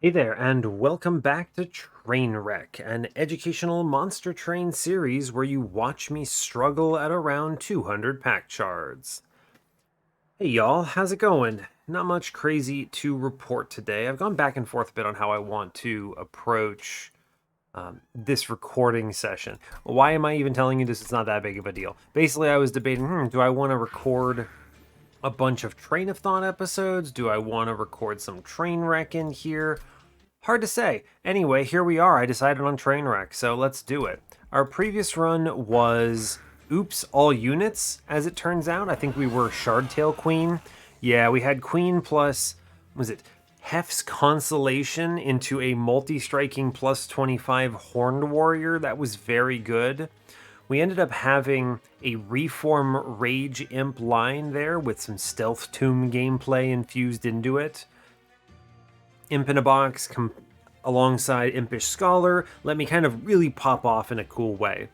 Hey there, and welcome back to Trainwreck, an educational monster train series where you watch me struggle at around 200 Pact Shards. Hey y'all, how's it going? Not much crazy to report today. I've gone back and forth a bit on how I want to approach this recording session. Why am I even telling you this? It's not that big of a deal. Basically, I was debating, do I want to record a bunch of Train of Thought episodes? Do I want to record some Trainwreck in here? Hard to say. Anyway, here we are. I decided on Trainwreck, so let's do it. Our previous run was Oops, all units, as it turns out. I think we were Shardtail Queen. Yeah, we had Queen plus, was it Hef's Consolation into a multi-striking plus 25 Horned Warrior. That was very good. We ended up having a Reform Rage Imp line there with some Stealth Tomb gameplay infused into it. Imp in a Box alongside Impish Scholar let me kind of really pop off in a cool way.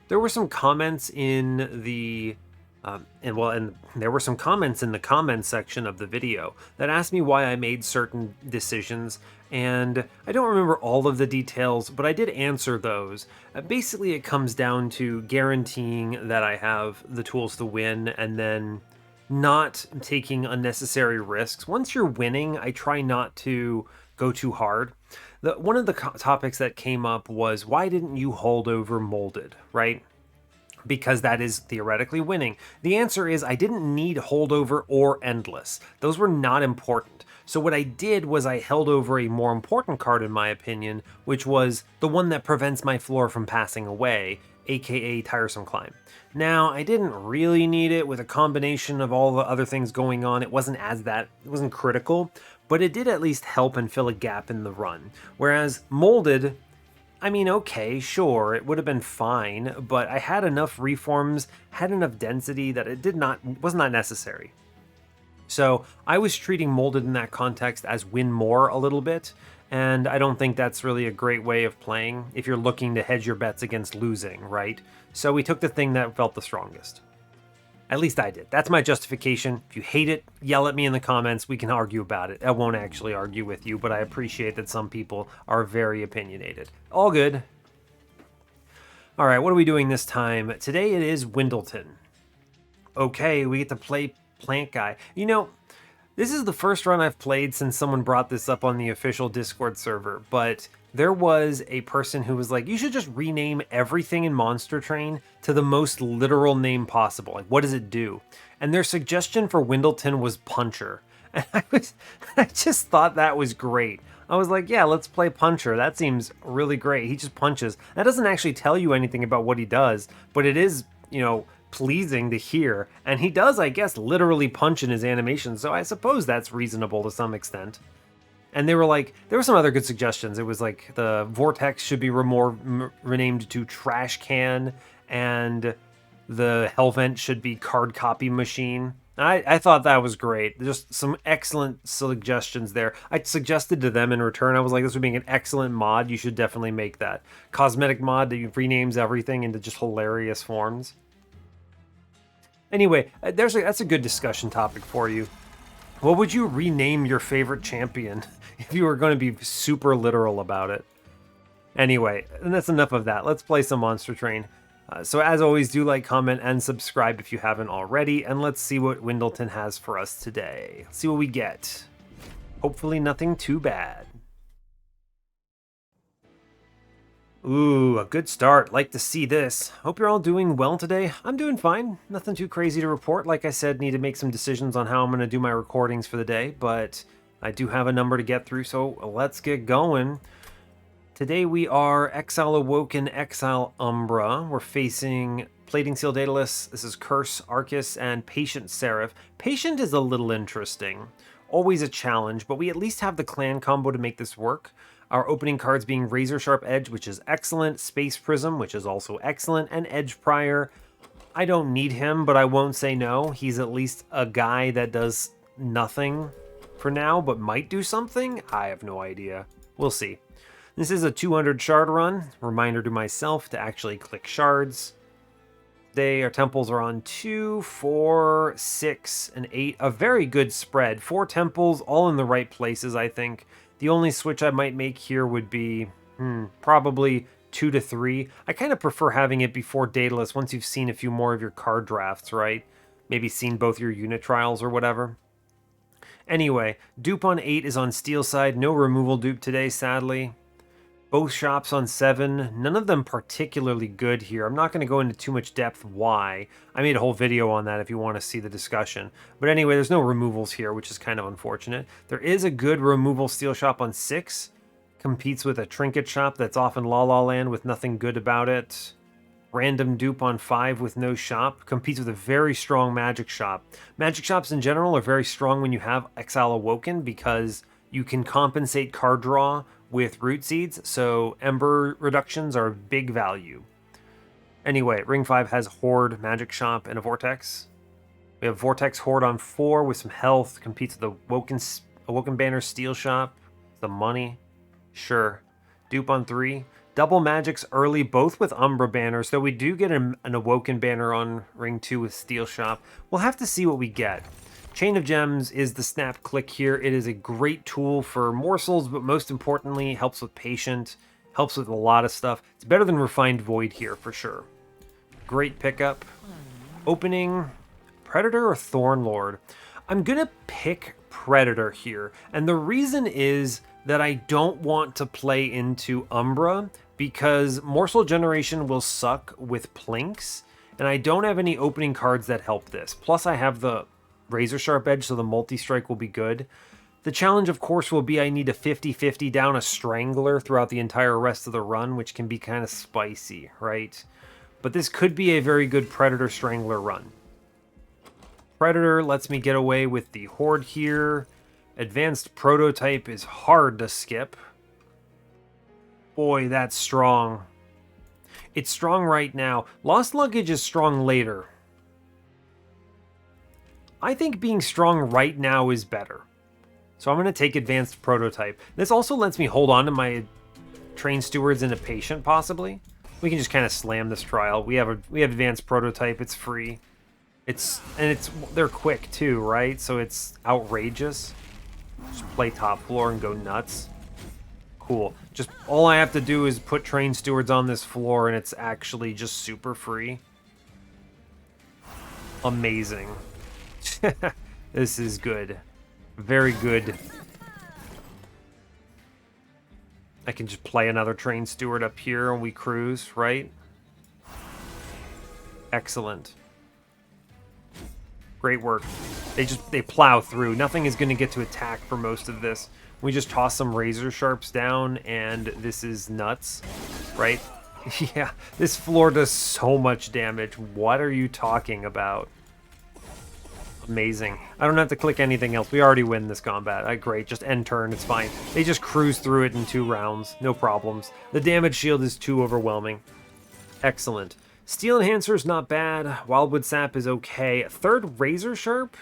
There were some comments in the and there were some comments in the comments section of the video that asked me why I made certain decisions, and I don't remember all of the details, but I did answer those. Basically, it comes down to guaranteeing that I have the tools to win, and then not taking unnecessary risks. Once you're winning, I try not to go too hard. One of the topics that came up was, why didn't you hold over Molded, right? Because that is theoretically winning. The answer is I didn't need holdover or endless. Those were not important. So what I did was I held over a more important card in my opinion, which was the one that prevents my floor from passing away, aka Tiresome Climb. Now, I didn't really need it with a combination of all the other things going on. It wasn't critical, but it did at least help and fill a gap in the run. Whereas Molded, I mean, okay, sure, it would have been fine, but I had enough reforms, had enough density that it was not necessary. So I was treating Molded in that context as win more a little bit, and I don't think that's really a great way of playing if you're looking to hedge your bets against losing, right? So we took the thing that felt the strongest. At least I did. That's my justification. If you hate it, yell at me in the comments. We can argue about it. I won't actually argue with you, but I appreciate that some people are very opinionated. All good. All right, what are we doing this time? Today it is Windleton. Okay, we get to play Plant Guy. You know, this is the first run I've played since someone brought this up on the official Discord server, but there was a person who was like, you should just rename everything in Monster Train to the most literal name possible. Like, what does it do? And their suggestion for Windleton was Puncher. And I just thought that was great. I was like, yeah, let's play Puncher. That seems really great. He just punches. That doesn't actually tell you anything about what he does, but it is, pleasing to hear. And he does, I guess, literally punch in his animation, so I suppose that's reasonable to some extent. And they were like, there were some other good suggestions. It was like the Vortex should be renamed to Trash Can, and the Hellvent should be Card Copy Machine. I thought that was great. Just some excellent suggestions there. I suggested to them in return, I was like, this would be an excellent mod. You should definitely make that. Cosmetic mod that renames everything into just hilarious forms. Anyway, that's a good discussion topic for you. What would you rename your favorite champion if you were going to be super literal about it? Anyway, and that's enough of that. Let's play some Monster Train. So as always, do like, comment, and subscribe if you haven't already, and let's see what Windleton has for us today. Let's see what we get. Hopefully nothing too bad. Ooh, a good start. Like to see this. Hope you're all doing well today. I'm doing fine. Nothing too crazy to report. Like I said, need to make some decisions on how I'm going to do my recordings for the day, but I do have a number to get through, so let's get going. Today we are Exile, Awoken, Exile, Umbra. We're facing Plating Seal Daedalus. This is Curse, Arcus, and Patient Seraph. Patient is a little interesting. Always a challenge, but we at least have the clan combo to make this work. Our opening cards being Razor Sharp Edge, which is excellent, Space Prism, which is also excellent, and Edge Prior. I don't need him, but I won't say no. He's at least a guy that does nothing for now, but might do something? I have no idea. We'll see. This is a 200 shard run. Reminder to myself to actually click shards. Day, our temples are on 2, 4, 6, and 8. A very good spread. 4 temples, all in the right places, I think. The only switch I might make here would be probably 2 to 3. I kind of prefer having it before Daedalus once you've seen a few more of your card drafts, right? Maybe seen both your unit trials or whatever. Anyway, dupe on 8 is on steel side. No removal dupe today, sadly. Both shops on 7. None of them particularly good here. I'm not going to go into too much depth why. I made a whole video on that if you want to see the discussion. But anyway, there's no removals here, which is kind of unfortunate. There is a good removal steel shop on 6. Competes with a trinket shop that's off in La La Land with nothing good about it. Random dupe on 5 with no shop. Competes with a very strong magic shop. Magic shops in general are very strong when you have Exile Awoken because you can compensate card draw with root seeds, so ember reductions are big value. Anyway, Ring 5 has Horde, Magic Shop, and a Vortex. We have Vortex Horde on 4 with some health. Competes with the Awoken Banner Steel Shop. The money. Sure. Dupe on 3. Double Magics early, both with Umbra banners, though we do get an Awoken banner on Ring 2 with Steel Shop. We'll have to see what we get. Chain of Gems is the snap click here. It is a great tool for morsels, but most importantly, helps with Patient, helps with a lot of stuff. It's better than Refined Void here, for sure. Great pickup. Opening, Predator or Thornlord? I'm going to pick Predator here, and the reason is that I don't want to play into Umbra, because Morsel Generation will suck with Plinks, and I don't have any opening cards that help this. Plus I have the Razor Sharp Edge, so the multi-strike will be good. The challenge, of course, will be I need a 50-50 down a Strangler throughout the entire rest of the run, which can be kind of spicy, right? But this could be a very good Predator Strangler run. Predator lets me get away with the Horde here. Advanced Prototype is hard to skip. Boy, that's strong. It's strong right now. Lost Luggage is strong later. I think being strong right now is better. So I'm going to take Advanced Prototype. This also lets me hold on to my Train Stewards and a Patient, possibly. We can just kind of slam this trial. We have Advanced Prototype. It's free. They're quick too, right? So it's outrageous. Just play top floor and go nuts. Cool. Just all I have to do is put Train Stewards on this floor and it's actually just super free. Amazing. This is good. Very good. I can just play another Train Steward up here and we cruise, right? Excellent. Great work. They plow through. Nothing is going to get to attack for most of this. We just toss some Razor Sharps down, and this is nuts, right? Yeah, this floor does so much damage. What are you talking about? Amazing. I don't have to click anything else. We already win this combat. Great, just end turn, it's fine. They just cruise through it in 2 rounds. No problems. The damage shield is too overwhelming. Excellent. Steel Enhancer's not bad. Wildwood Sap is okay. Third Razor Sharp?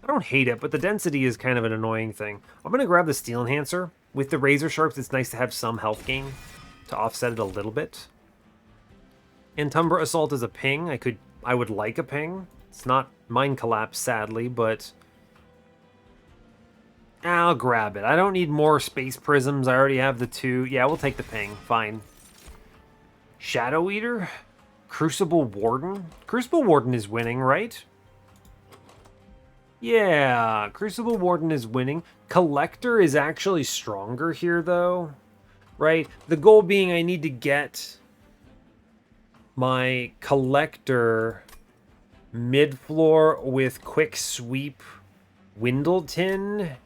I don't hate it, but the density is kind of an annoying thing. I'm going to grab the Steel Enhancer. With the Razor Sharps, it's nice to have some health gain to offset it a little bit. Antumbra Assault is a ping. I would like a ping. It's not Mind Collapse, sadly, but I'll grab it. I don't need more Space Prisms. I already have the 2. Yeah, we'll take the ping. Fine. Shadow Eater? Crucible Warden? Crucible Warden is winning, right? Yeah, Crucible Warden is winning. Collector is actually stronger here, though. Right? The goal being I need to get my Collector mid-floor with Quick Sweep Windleton.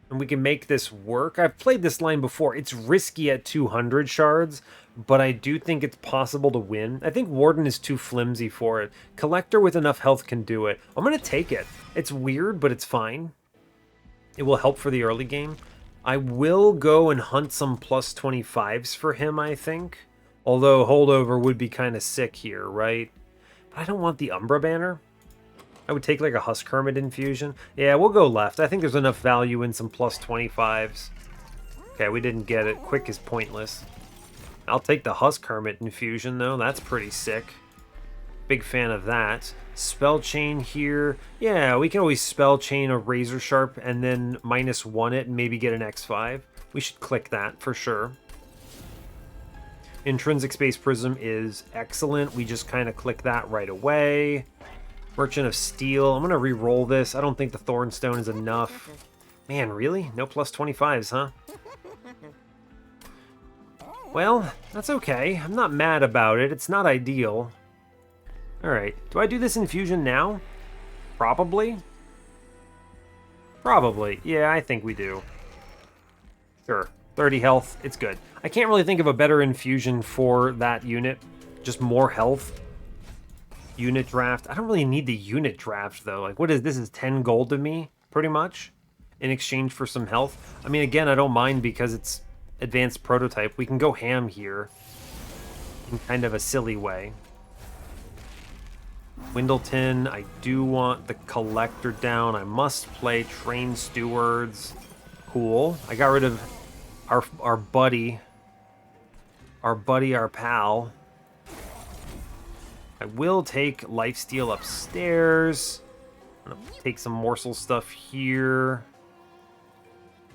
And we can make this work. I've played this line before. It's risky at 200 shards, but I do think it's possible to win. I think Warden is too flimsy for it. Collector with enough health can do it. I'm going to take it. It's weird, but it's fine. It will help for the early game. I will go and hunt some plus 25s for him, I think. Although Holdover would be kind of sick here, right? But I don't want the Umbra banner. I would take like a Husk Hermit infusion. Yeah, we'll go left. I think there's enough value in some plus 25s. Okay, we didn't get it. Quick is pointless. I'll take the Husk Hermit infusion, though. That's pretty sick. Big fan of that. Spell chain here. Yeah, we can always spell chain a Razor Sharp and then -1 it and maybe get an X5. We should click that for sure. Intrinsic Space Prism is excellent. We just kind of click that right away. Merchant of Steel. I'm going to re-roll this. I don't think the Thornstone is enough. Man, really? No plus 25s, huh? Well, that's okay. I'm not mad about it. It's not ideal. Alright. Do I do this infusion now? Probably. Probably. Yeah, I think we do. Sure. 30 health. It's good. I can't really think of a better infusion for that unit. Just more health. Unit draft. I don't really need the unit draft, though. Like, what is this? Is 10 gold to me, pretty much, in exchange for some health. I mean, again, I don't mind because it's advanced prototype. We can go ham here in kind of a silly way. Windleton. I do want the Collector down. I must play Train Stewards. Cool. I got rid of our buddy. Our pal. I will take Lifesteal upstairs. I'm going to take some morsel stuff here.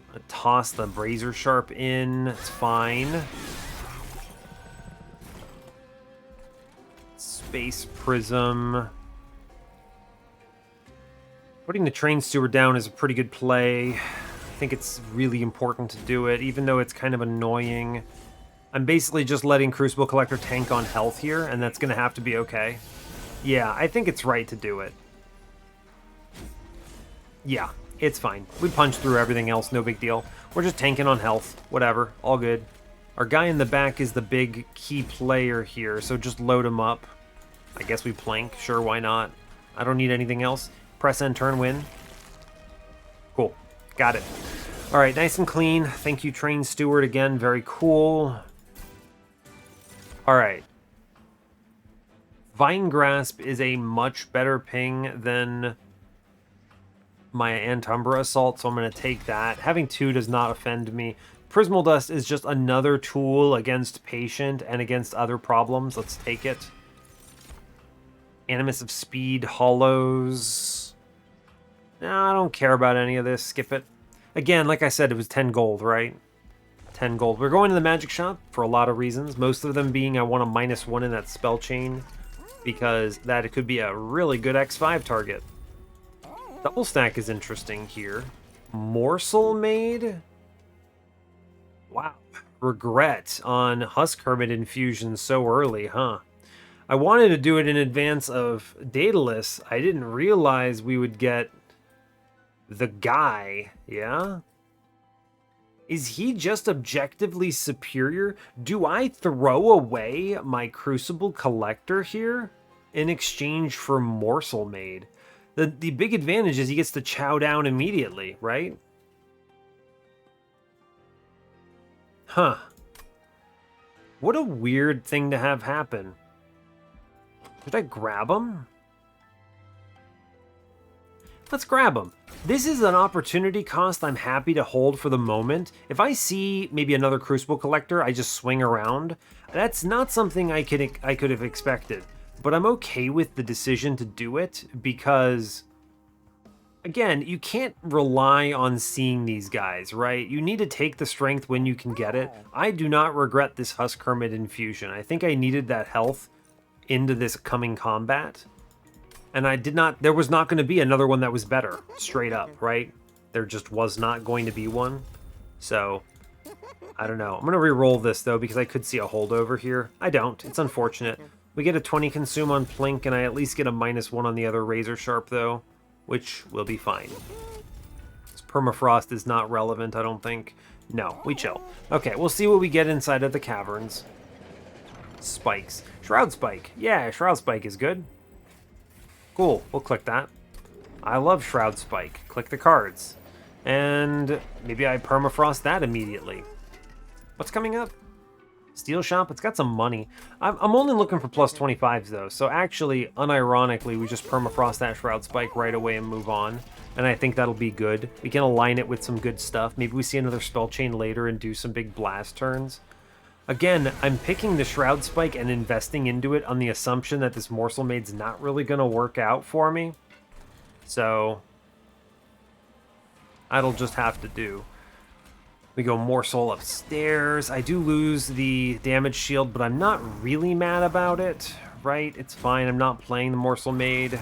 I'm going to toss the Razor Sharp in. It's fine. Space Prism. Putting the Train Steward down is a pretty good play. I think it's really important to do it, even though it's kind of annoying. I'm basically just letting Crucible Collector tank on health here, and that's going to have to be okay. Yeah, I think it's right to do it. Yeah, it's fine. We punch through everything else, no big deal. We're just tanking on health. Whatever, all good. Our guy in the back is the big key player here, so just load him up. I guess we plank. Sure, why not? I don't need anything else. Press end, turn, win. Cool. Got it. All right, nice and clean. Thank you, Train Steward, again. Very cool. All right. Vine Grasp is a much better ping than my Umbra Assault, so I'm going to take that. Having 2 does not offend me. Prismal Dust is just another tool against Patient and against other problems. Let's take it. Animus of Speed, Hollows. No, I don't care about any of this. Skip it. Again, like I said, it was 10 gold, right? 10 gold. We're going to the magic shop for a lot of reasons. Most of them being I want a -1 in that spell chain because that it could be a really good X5 target. Double stack is interesting here. Morsel Maid? Wow. Regret on Husk Hermit infusion so early, huh? I wanted to do it in advance of Daedalus. I didn't realize we would get the guy, yeah? Is he just objectively superior? Do I throw away my Crucible Collector here in exchange for Morsel Maid? The big advantage is he gets to chow down immediately, right? Huh. What a weird thing to have happen. Should I grab him? Let's grab him. This is an opportunity cost I'm happy to hold for the moment. If I see maybe another Crucible Collector, I just swing around. That's not something I could have expected. But I'm okay with the decision to do it because, again, you can't rely on seeing these guys, right? You need to take the strength when you can get it. I do not regret this Husk Hermit infusion. I think I needed that health into this coming combat. And there was not going to be another one that was better, straight up, right? There just was not going to be one. So, I don't know. I'm going to re-roll this, though, because I could see a holdover here. I don't. It's unfortunate. We get a 20 consume on Plink, and I at least get a -1 on the other Razor Sharp, though, which will be fine. This permafrost is not relevant, I don't think. No, we chill. Okay, we'll see what we get inside of the caverns. Spikes. Shroud Spike. Yeah, Shroud Spike is good. Cool, we'll click that. I love Shroud Spike. Click the cards. And maybe I permafrost that immediately. What's coming up? Steel Shop, it's got some money. I'm only looking for plus 25s though, so actually, unironically, we just permafrost that Shroud Spike right away and move on. And I think that'll be good. We can align it with some good stuff. Maybe we see another spell chain later and do some big blast turns. Again, I'm picking the Shroud Spike and investing into it on the assumption that this Morsel Maid's not really going to work out for me. So, that'll just have to do. We go Morsel upstairs. I do lose the damage shield, but I'm not really mad about it, right? It's fine. I'm not playing the Morsel Maid.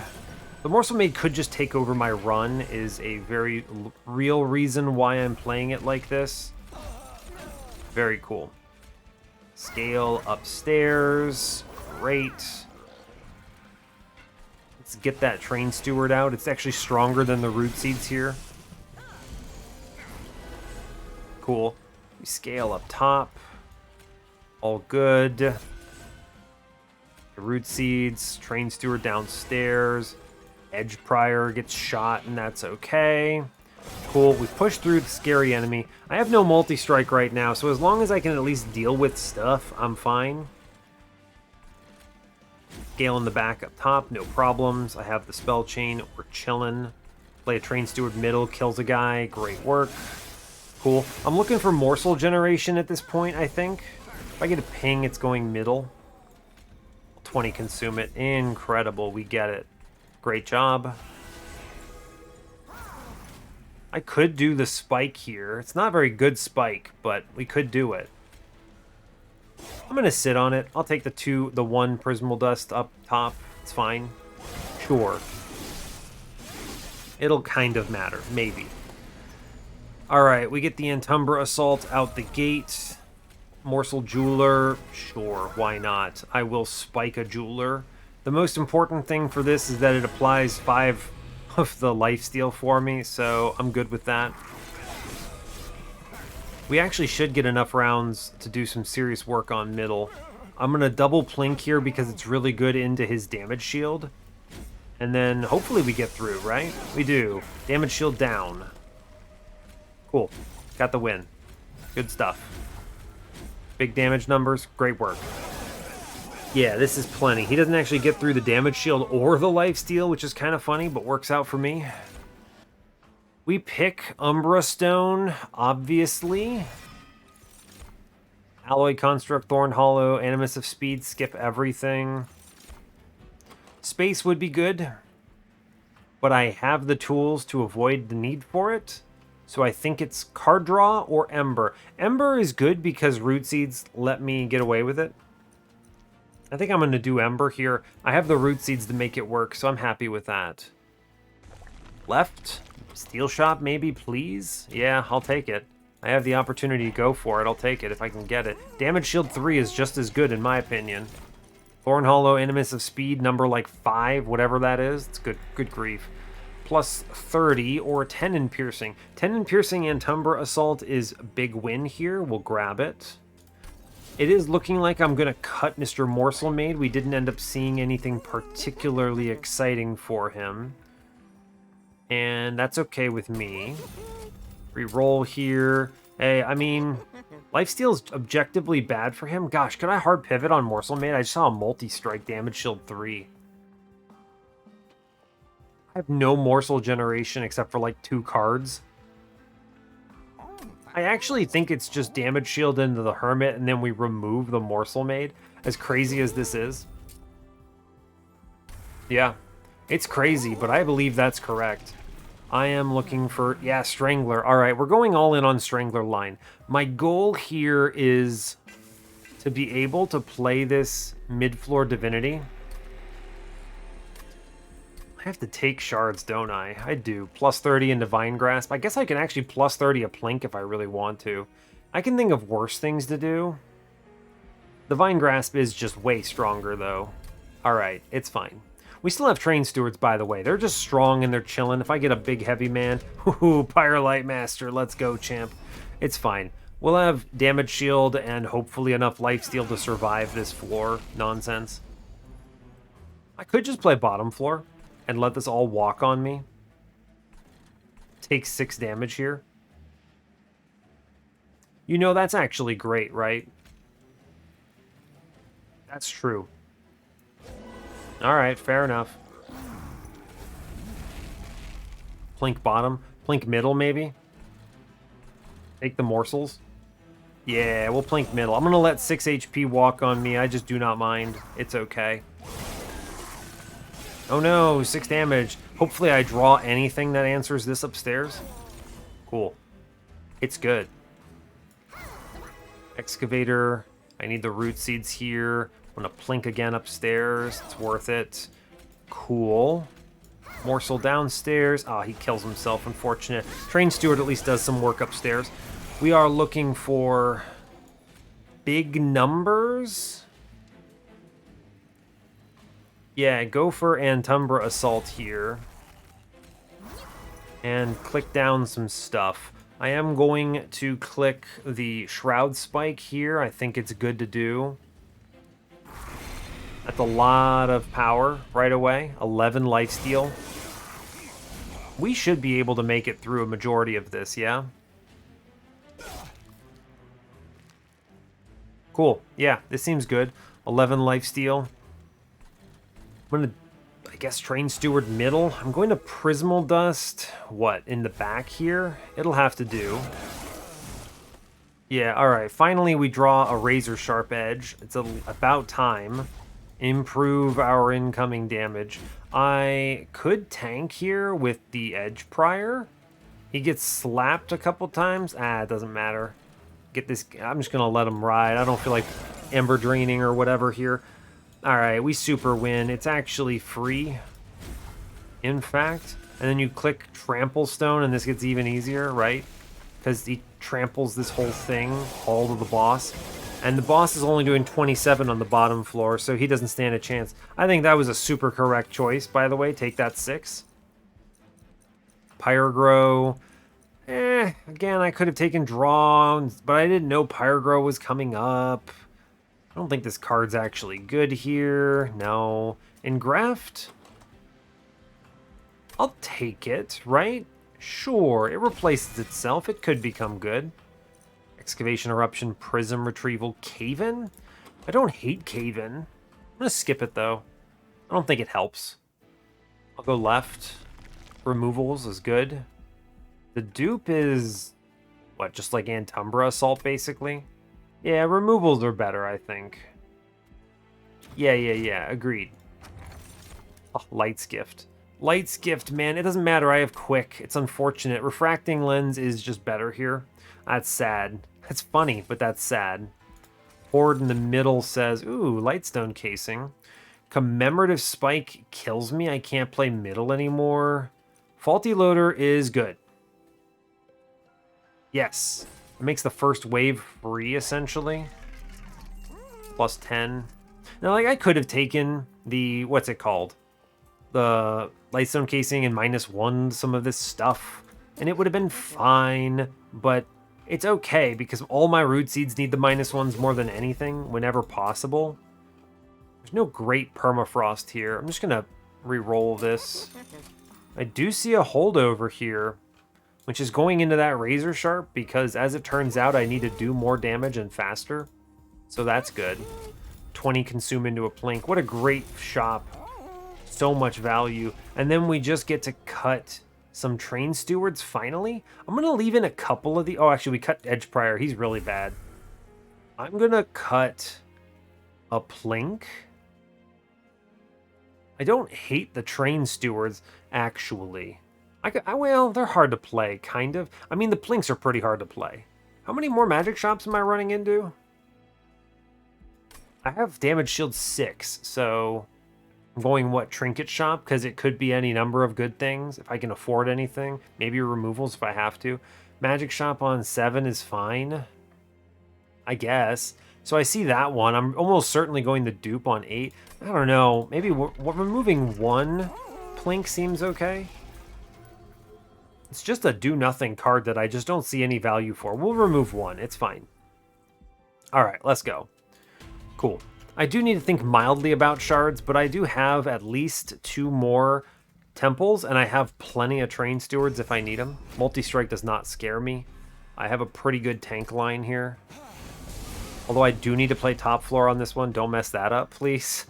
The Morsel Maid could just take over my run, is a very real reason why I'm playing it like this. Very cool. Scale upstairs. Great. Let's get that Train Steward out. It's actually stronger than the Root Seeds here. Cool. We scale up top. All good. The Root Seeds. Train Steward downstairs. Edge Prior gets shot, and that's okay. Cool. We push through the scary enemy. I have no multi-strike right now, so as long as I can at least deal with stuff, I'm fine. Scale in the back up top, no problems. I have the Spell Chain. We're chilling. Play a Train Steward middle, kills a guy. Great work. Cool. I'm looking for morsel generation at this point, I think. If I get a ping, it's going middle. 20 consume it. Incredible. We get it. Great job. I could do the spike here. It's not a very good spike, but we could do it. I'm going to sit on it. I'll take the one Prismal Dust up top. It's fine. Sure. It'll kind of matter. Maybe. Alright, we get the Umbra Assault out the gate. Morsel Jeweler. Sure, why not? I will spike a Jeweler. The most important thing for this is that it applies 5 of the lifesteal for me, so I'm good with that. We actually should get enough rounds to do some serious work on middle. I'm going to double Plink here because it's really good into his damage shield. And then hopefully we get through, right? We do. Damage shield down. Cool. Got the win. Good stuff. Big damage numbers. Great work. Yeah, this is plenty. He doesn't actually get through the damage shield or the lifesteal, which is kind of funny, but works out for me. We pick Umbra Stone, obviously. Alloy Construct, Thorn Hollow, Animus of Speed, skip everything. Space would be good, but I have the tools to avoid the need for it. So I think it's card draw or Ember. Ember is good because Root Seeds let me get away with it. I think I'm going to do Ember here. I have the Root Seeds to make it work, so I'm happy with that. Left. Steel Shot, maybe, please? Yeah, I'll take it. I have the opportunity to go for it. I'll take it if I can get it. Damage Shield 3 is just as good, in my opinion. Thorn Hollow, Animus of Speed, number like 5, whatever that is. It's good. Good grief. Plus 30 or 10 in Piercing. 10 in Piercing and Umbra Assault is a big win here. We'll grab it. It is looking like I'm going to cut Mr. Morsel Maid. We didn't end up seeing anything particularly exciting for him. And that's okay with me. Reroll here. Hey, I mean, lifesteal's objectively bad for him. Gosh, could I hard pivot on Morsel Maid? I just saw a multi-strike damage shield 3. I have no morsel generation except for like 2 cards. I actually think it's just damage shield into the Hermit and then we remove the Morsel Maid, as crazy as this is. Yeah, it's crazy, but I believe that's correct. I am looking for, yeah, Strangler. All right, we're going all in on Strangler line. My goal here is to be able to play this mid-floor Divinity. I have to take shards, don't I? I do. Plus 30 in Divine Grasp. I guess I can actually plus 30 a Plink if I really want to. I can think of worse things to do. Divine Grasp is just way stronger, though. Alright, it's fine. We still have Train Stewards, by the way. They're just strong and they're chilling. If I get a big heavy man, whoo, Pyrolite Master, let's go, champ. It's fine. We'll have damage shield and hopefully enough lifesteal to survive this floor nonsense. I could just play bottom floor and let this all walk on me. Take 6 damage here. You know, that's actually great, right? That's true. Alright, fair enough. Plink bottom. Plink middle, maybe? Take the morsels. Yeah, we'll plink middle. I'm going to let 6 HP walk on me. I just do not mind. It's okay. Oh no, 6 damage. Hopefully I draw anything that answers this upstairs. Cool. It's good. Excavator. I need the root seeds here. I'm going to plink again upstairs. It's worth it. Cool. Morsel downstairs. Ah, he kills himself. Unfortunate. Train Steward at least does some work upstairs. We are looking for big numbers. Yeah, go for Umbra Assault here. And click down some stuff. I am going to click the Shroud Spike here. I think it's good to do. That's a lot of power right away. 11 lifesteal. We should be able to make it through a majority of this, yeah? Cool. Yeah, this seems good. 11 lifesteal. I'm going to, I guess, Train Steward middle. I'm going to Prismal Dust, what, in the back here? It'll have to do. Yeah, alright. Finally, we draw a Razor Sharp Edge. It's about time. Improve our incoming damage. I could tank here with the Edge Prior. He gets slapped a couple times. Ah, it doesn't matter. Get this. I'm just gonna let him ride. I don't feel like Ember Draining or whatever here. Alright, we super win. It's actually free, in fact. And then you click Trample Stone and this gets even easier, right? Because he tramples this whole thing all to the boss. And the boss is only doing 27 on the bottom floor, so he doesn't stand a chance. I think that was a super correct choice, by the way. Take that 6. Pyrogrow. Again, I could have taken Draw, but I didn't know Pyrogrow was coming up. I don't think this card's actually good here. No. Engraft? I'll take it, right? Sure, it replaces itself. It could become good. Excavation, Eruption, Prism, Retrieval, Cave-In? I don't hate Cave-In. I'm going to skip it, though. I don't think it helps. I'll go left. Removals is good. The dupe is, what, just like Umbra Assault, basically? Yeah, removals are better, I think. Yeah, agreed. Oh, Light's Gift. Light's Gift, man, it doesn't matter. I have Quick. It's unfortunate. Refracting Lens is just better here. That's sad. That's funny, but that's sad. Horde in the middle says, ooh, Lightstone Casing. Commemorative Spike kills me. I can't play middle anymore. Faulty Loader is good. Yes. It makes the first wave free, essentially. Plus 10. Now, like, I could have taken the, what's it called? The Lightstone Casing and -1 some of this stuff. And it would have been fine, but it's okay because all my root seeds need the -1s more than anything whenever possible. There's no great permafrost here. I'm just going to re-roll this. I do see a holdover here, which is going into that Razor Sharp because as it turns out, I need to do more damage and faster. So that's good. 20 consume into a plink. What a great shop. So much value. And then we just get to cut some Train Stewards finally. I'm going to leave in a couple of the... Oh, actually, we cut Edge Prior. He's really bad. I'm going to cut a Plink. I don't hate the Train Stewards, actually. Well, they're hard to play, kind of. I mean, the Plinks are pretty hard to play. How many more magic shops am I running into? I have Damage Shield 6, so... I'm going, what, Trinket Shop? Because it could be any number of good things, if I can afford anything. Maybe removals if I have to. Magic Shop on 7 is fine, I guess. So I see that one. I'm almost certainly going to dupe on 8. I don't know. Maybe removing 1 Plink seems okay. It's just a do-nothing card that I just don't see any value for. We'll remove 1. It's fine. All right, let's go. Cool. I do need to think mildly about shards, but I do have at least 2 more temples, and I have plenty of Train Stewards if I need them. Multi-strike does not scare me. I have a pretty good tank line here. Although I do need to play top floor on this one. Don't mess that up, please.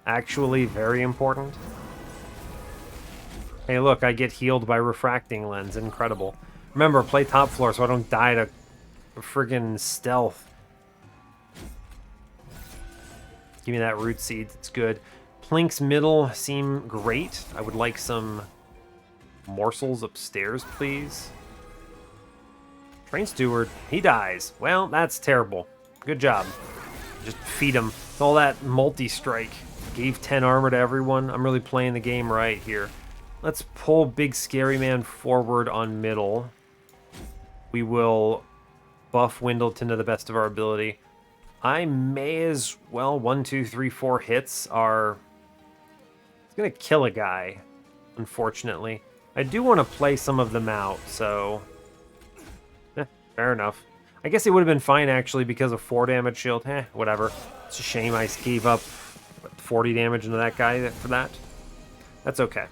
Actually, very important. Hey, look, I get healed by Refracting Lens. Incredible. Remember, play top floor so I don't die to friggin' stealth. Give me that root seeds. It's good. Plink's middle seem great. I would like some morsels upstairs, please. Train Steward, he dies. Well, that's terrible. Good job. Just feed him. It's all that multi-strike. Gave 10 armor to everyone. I'm really playing the game right here. Let's pull Big Scary Man forward on middle. We will buff Windleton to the best of our ability. I may as well, 1, 2, 3, 4 hits are... It's going to kill a guy, unfortunately. I do want to play some of them out, so... fair enough. I guess it would have been fine, actually, because of 4 damage shield. Whatever. It's a shame I gave up 40 damage into that guy for that. That's okay.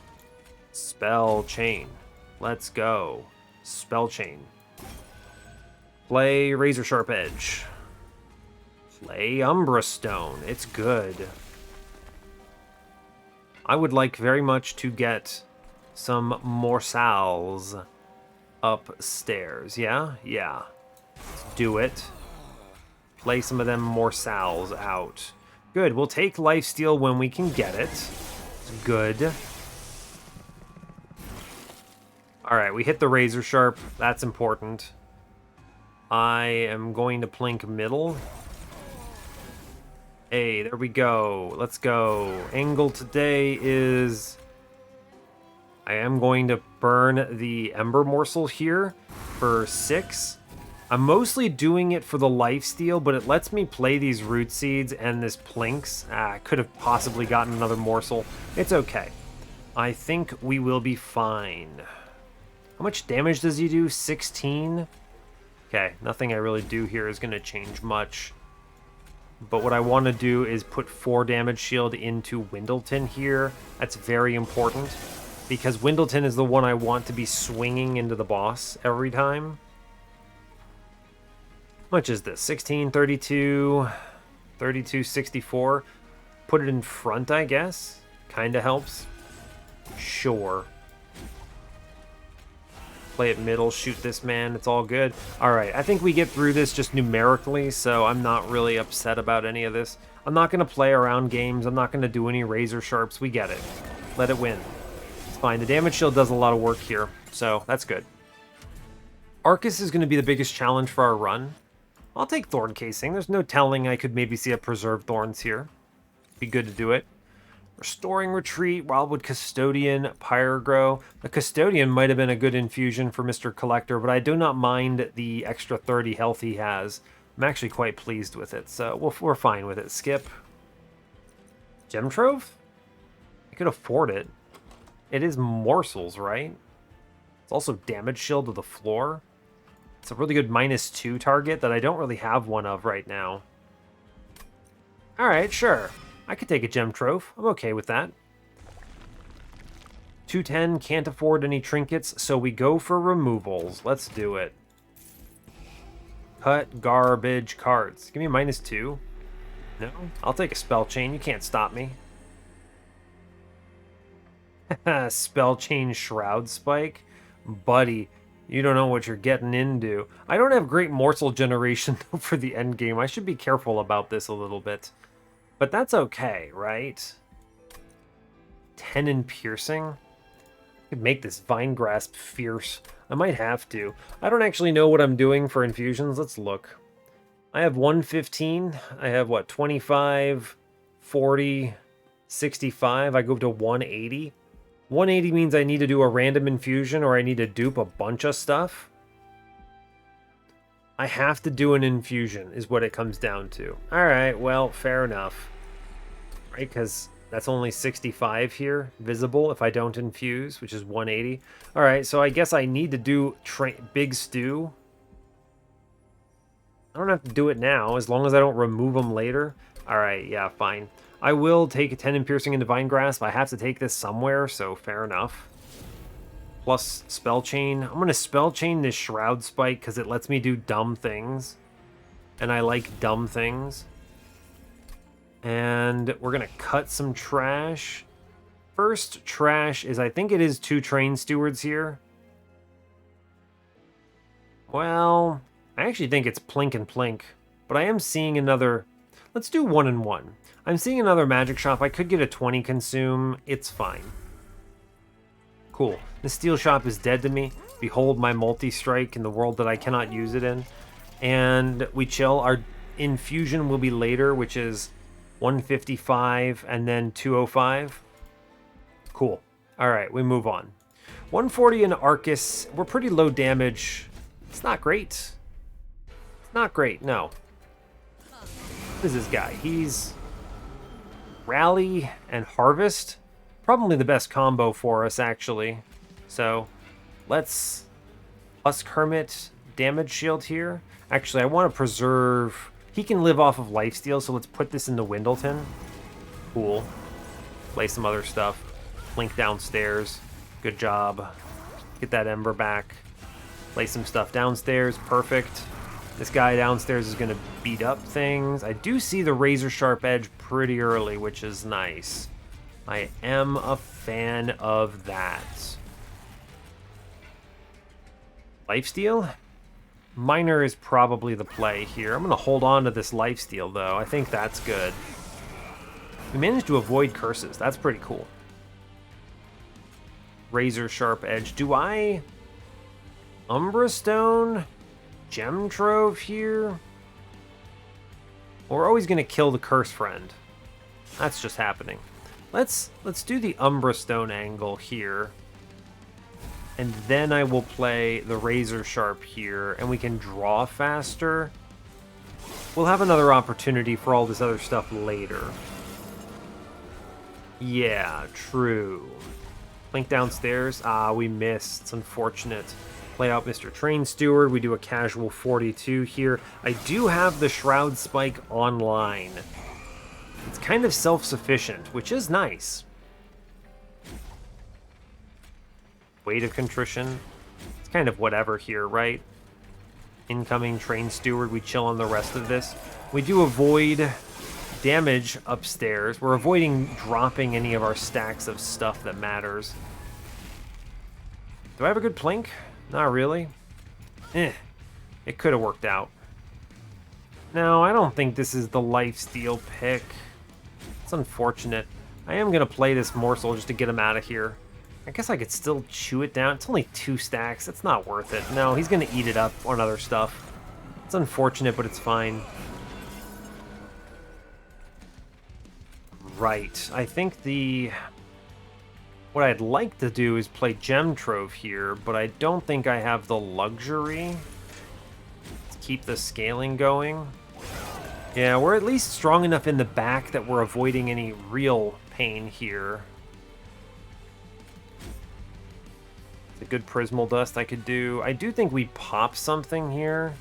Spell Chain. Let's go. Spell Chain. Play Razor Sharp Edge. Play Umbra Stone. It's good. I would like very much to get some morsels upstairs. Yeah? Yeah. Let's do it. Play some of them morsels out. Good. We'll take lifesteal when we can get it. It's good. Alright, we hit the Razor Sharp. That's important. I am going to plink middle. Hey, there we go. Let's go. Angle today is... I am going to burn the Ember Morsel here for 6. I'm mostly doing it for the lifesteal, but it lets me play these Root Seeds and this Plinks. I could have possibly gotten another morsel. It's okay. I think we will be fine. How much damage does he do? 16? Okay, nothing I really do here is going to change much. But what I want to do is put 4 damage shield into Windleton here. That's very important, because Windleton is the one I want to be swinging into the boss every time. How much is this? 16, 32, 32, 64. Put it in front, I guess. Kind of helps. Sure. Play it middle, shoot this man, it's all good. Alright, I think we get through this just numerically, so I'm not really upset about any of this. I'm not going to play around games, I'm not going to do any Razor Sharps, we get it. Let it win. It's fine, the damage shield does a lot of work here, so that's good. Arcus is going to be the biggest challenge for our run. I'll take Thorn Casing, there's no telling I could maybe see a Preserved Thorns here. Be good to do it. Restoring Retreat, Wildwood Custodian, Pyrogrow. The Custodian might have been a good infusion for Mr. Collector, but I do not mind the extra 30 health he has. I'm actually quite pleased with it, so we're fine with it. Skip. Gem Trove? I could afford it. It is morsels, right? It's also damage shield to the floor. It's a really good -2 target that I don't really have one of right now. Alright, sure. I could take a Gem Trove. I'm okay with that. 210, can't afford any trinkets, so we go for removals. Let's do it. Cut garbage cards. Give me a -2. No? I'll take a Spell Chain. You can't stop me. Spell Chain Shroud Spike? Buddy, you don't know what you're getting into. I don't have great morsel generation for the end game. I should be careful about this a little bit. But that's okay, right? 10 in piercing? I could make this Vine Grasp fierce. I might have to. I don't actually know what I'm doing for infusions. Let's look. I have 115. I have, what, 25, 40, 65. I go up to 180. 180 means I need to do a random infusion or I need to dupe a bunch of stuff. I have to do an infusion is what it comes down to. Alright, well, fair enough. Right, because that's only 65 here, visible, if I don't infuse, which is 180. Alright, so I guess I need to do Big Stew. I don't have to do it now, as long as I don't remove them later. Alright, yeah, fine. I will take a 10 in piercing and Divine Grasp. I have to take this somewhere, so fair enough. Plus Spell Chain. I'm going to Spell Chain this Shroud Spike because it lets me do dumb things. And I like dumb things. And we're going to cut some trash. First trash is, I think it is 2 Train Stewards here. Well, I actually think it's plink and plink, but I am seeing another... Let's do 1 and 1. I'm seeing another magic shop. I could get a 20 consume. It's fine. Cool. The steel shop is dead to me. Behold my multi-strike in the world that I cannot use it in. And we chill. Our infusion will be later, which is 155 and then 205. Cool. All right, we move on. 140 in Arcus. We're pretty low damage. It's not great. It's not great, no. What is this guy? He's Rally and Harvest. Probably the best combo for us, actually. So let's Husk Hermit damage shield here. Actually, I want to preserve... He can live off of lifesteal, so let's put this into Windleton. Cool. Play some other stuff. Link downstairs. Good job. Get that Ember back. Play some stuff downstairs. Perfect. This guy downstairs is going to beat up things. I do see the Razor Sharp Edge pretty early, which is nice. I am a fan of that. Lifesteal? Miner is probably the play here. I'm going to hold on to this lifesteal, though. I think that's good. We managed to avoid curses. That's pretty cool. Razor Sharp Edge. Do I... Umbra Stone? Gem Trove here? Well, we're always going to kill the Curse Friend. That's just happening. Let's do the Umbra Stone angle here. And then I will play the Razor Sharp here, and we can draw faster. We'll have another opportunity for all this other stuff later. Yeah, true. Link downstairs. Ah, we missed. It's unfortunate. Play out Mr. Train Steward. We do a casual 42 here. I do have the Shroud Spike online. It's kind of self-sufficient, which is nice. Weight of Contrition. It's kind of whatever here, right? Incoming Train Steward. We chill on the rest of this. We do avoid damage upstairs. We're avoiding dropping any of our stacks of stuff that matters. Do I have a good plink? Not really. It could have worked out. No, I don't think this is the lifesteal pick. It's unfortunate. I am going to play this morsel just to get him out of here. I guess I could still chew it down. It's only 2 stacks. It's not worth it. No, he's going to eat it up on other stuff. It's unfortunate, but it's fine. Right. I think what I'd like to do is play Gem Trove here, but I don't think I have the luxury to keep the scaling going. Yeah, we're at least strong enough in the back that we're avoiding any real pain here. It's a good Prismal Dust I could do. I do think we pop something here.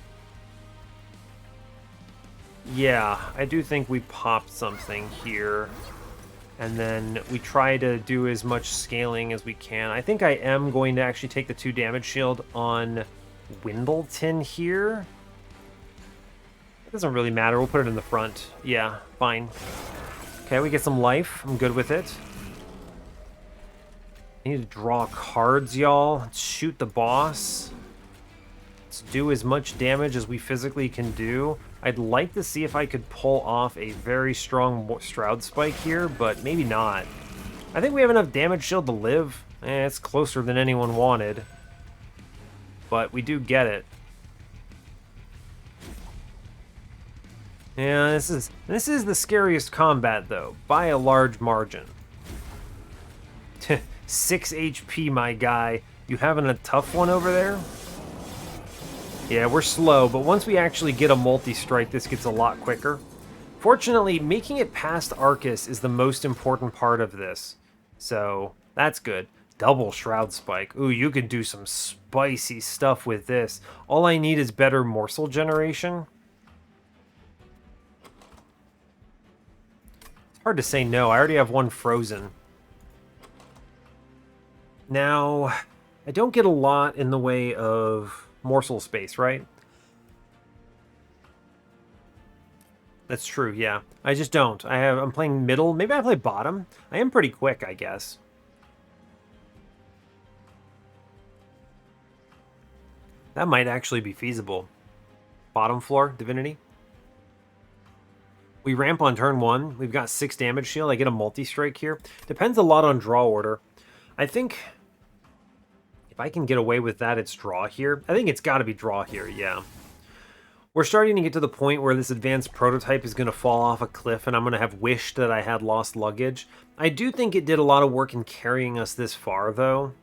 Yeah, I do think we popped something here. And then we try to do as much scaling as we can. I think I am going to actually take the 2 damage shield on Windleton here. It doesn't really matter. We'll put it in the front. Yeah, fine. Okay, we get some life. I'm good with it. I need to draw cards, y'all. Let's shoot the boss. Let's do as much damage as we physically can do. I'd like to see if I could pull off a very strong Shroud Spike here, but maybe not. I think we have enough damage shield to live. It's closer than anyone wanted. But we do get it. Yeah, this is the scariest combat, though, by a large margin. 6 HP, my guy. You having a tough one over there? Yeah, we're slow, but once we actually get a multi-strike, this gets a lot quicker. Fortunately, making it past Arcus is the most important part of this. So, that's good. Double Shroud Spike. Ooh, you can do some spicy stuff with this. All I need is better morsel generation. It's hard to say no. I already have one frozen. Now, I don't get a lot in the way of morsel space, right? That's true, yeah. I just don't. I'm playing middle. Maybe I play bottom. I am pretty quick, I guess. That might actually be feasible. Bottom floor, Divinity. We ramp on turn 1. We've got 6 damage shield. I get a multi-strike here. Depends a lot on draw order. I think if I can get away with that, it's draw here. I think it's got to be draw here, yeah. We're starting to get to the point where this advanced prototype is going to fall off a cliff, and I'm going to have wished that I had lost luggage. I do think it did a lot of work in carrying us this far, though.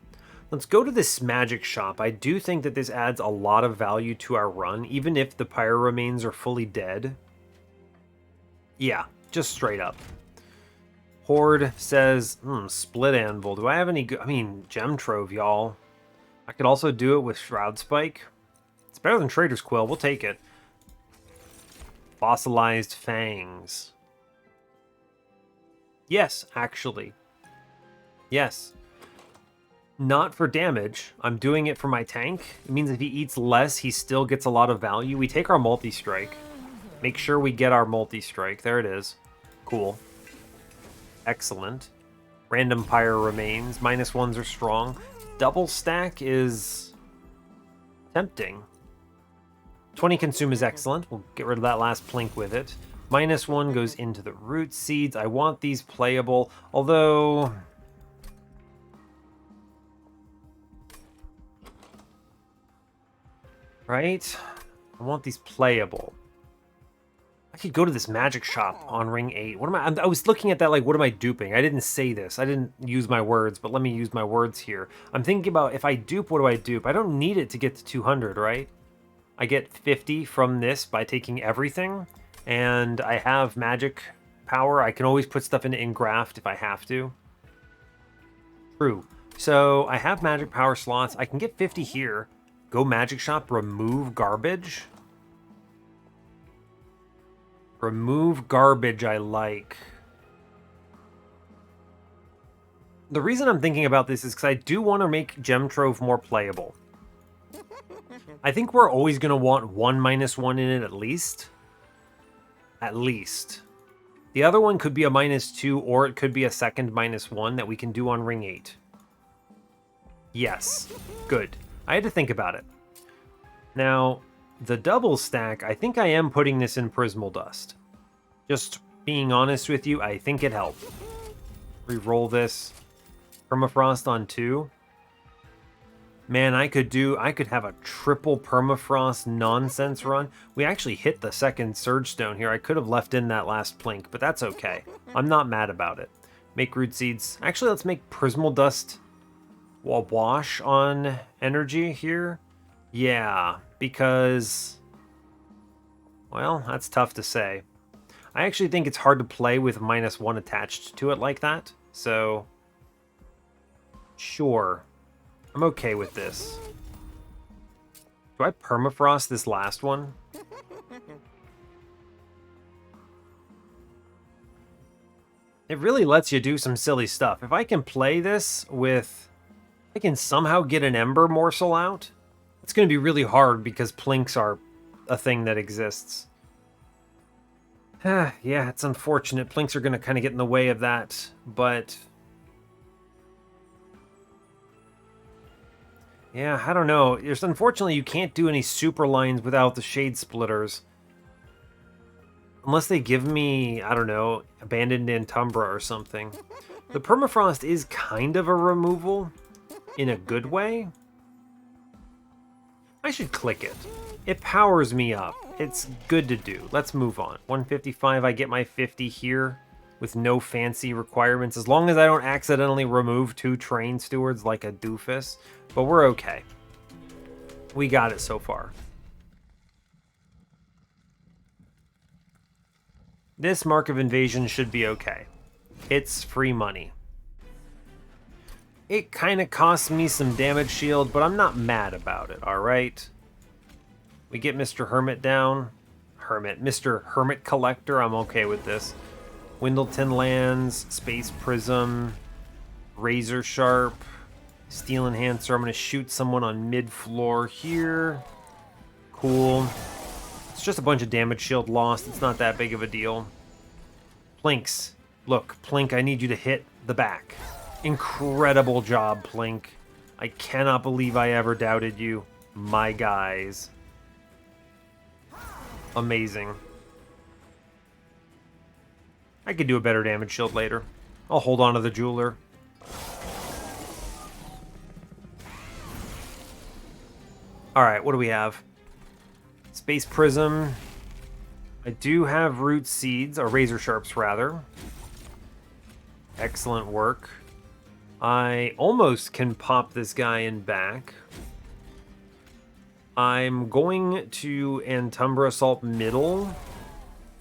Let's go to this magic shop. I do think that this adds a lot of value to our run, even if the pyro remains are fully dead. Yeah, just straight up. Horde says, split anvil. Do I have any good... I mean, gem trove, y'all. I could also do it with Shroud Spike. It's better than Trader's Quill. We'll take it. Fossilized fangs. Yes, actually. Yes. Not for damage. I'm doing it for my tank. It means if he eats less, he still gets a lot of value. We take our multi-strike. Make sure we get our multi-strike. There it is. Cool. Excellent. Random pyro remains. -1s are strong. Double stack is tempting. 20 consume is excellent. We'll get rid of that last plink with it. -1 goes into the root seeds. I want these playable, although... Right? I want these playable. I could go to this magic shop on ring 8. What am I was looking at that like, what am I duping? I didn't say this. I didn't use my words, but let me use my words here. I'm thinking about if I dupe, what do I dupe? I don't need it to get to 200, right? I get 50 from this by taking everything, and I have magic power. I can always put stuff into engraft if I have to. True. So I have magic power slots. I can get 50 here. Go magic shop, remove garbage. Remove garbage, I like. The reason I'm thinking about this is because I do want to make Gem Trove more playable. I think we're always going to want one -1 in it at least. At least. The other one could be a -2, or it could be a second -1 that we can do on ring 8. Yes. Good. I had to think about it. Now... the double stack, I think I am putting this in Prismal Dust. Just being honest with you, I think it helped. Reroll this. Permafrost on 2. Man, I could have a triple Permafrost nonsense run. We actually hit the second Surge Stone here. I could have left in that last plink, but that's okay. I'm not mad about it. Make Root Seeds. Actually, let's make Prismal Dust wash on energy here. Yeah, because, well, that's tough to say. I actually think it's hard to play with -1 attached to it like that, so sure, I'm okay with this. Do I permafrost this last one? It really lets you do some silly stuff. If I can play this with, I can somehow get an Ember Morsel out. It's going to be really hard because plinks are a thing that exists. Yeah, it's unfortunate. Plinks are going to kind of get in the way of that, but... yeah, I don't know. There's, unfortunately, you can't do any super lines without the Shade Splitters. Unless they give me, I don't know, Abandoned Antumbra or something. The Permafrost is kind of a removal, in a good way. I should click it. It powers me up. It's good to do. Let's move on. 155, I get my 50 here with no fancy requirements, as long as I don't accidentally remove 2 Train Stewards like a doofus. But we're okay. We got it so far. This Mark of Invasion should be okay. It's free money. It kind of costs me some damage shield, but I'm not mad about it, alright? We get Mr. Hermit down. Mr. Hermit Collector, I'm okay with this. Windleton Lands, Space Prism, Razor Sharp, Steel Enhancer. I'm going to shoot someone on mid-floor here. Cool. It's just a bunch of damage shield lost. It's not that big of a deal. Plinks. Look, Plink, I need you to hit the back. Incredible job, Plink. I cannot believe I ever doubted you. My guys. Amazing. I could do a better damage shield later. I'll hold on to the jeweler. Alright, what do we have? Space Prism. I do have root seeds, or razor sharps rather. Excellent work. I almost can pop this guy in back. I'm going to Umbra Assault middle.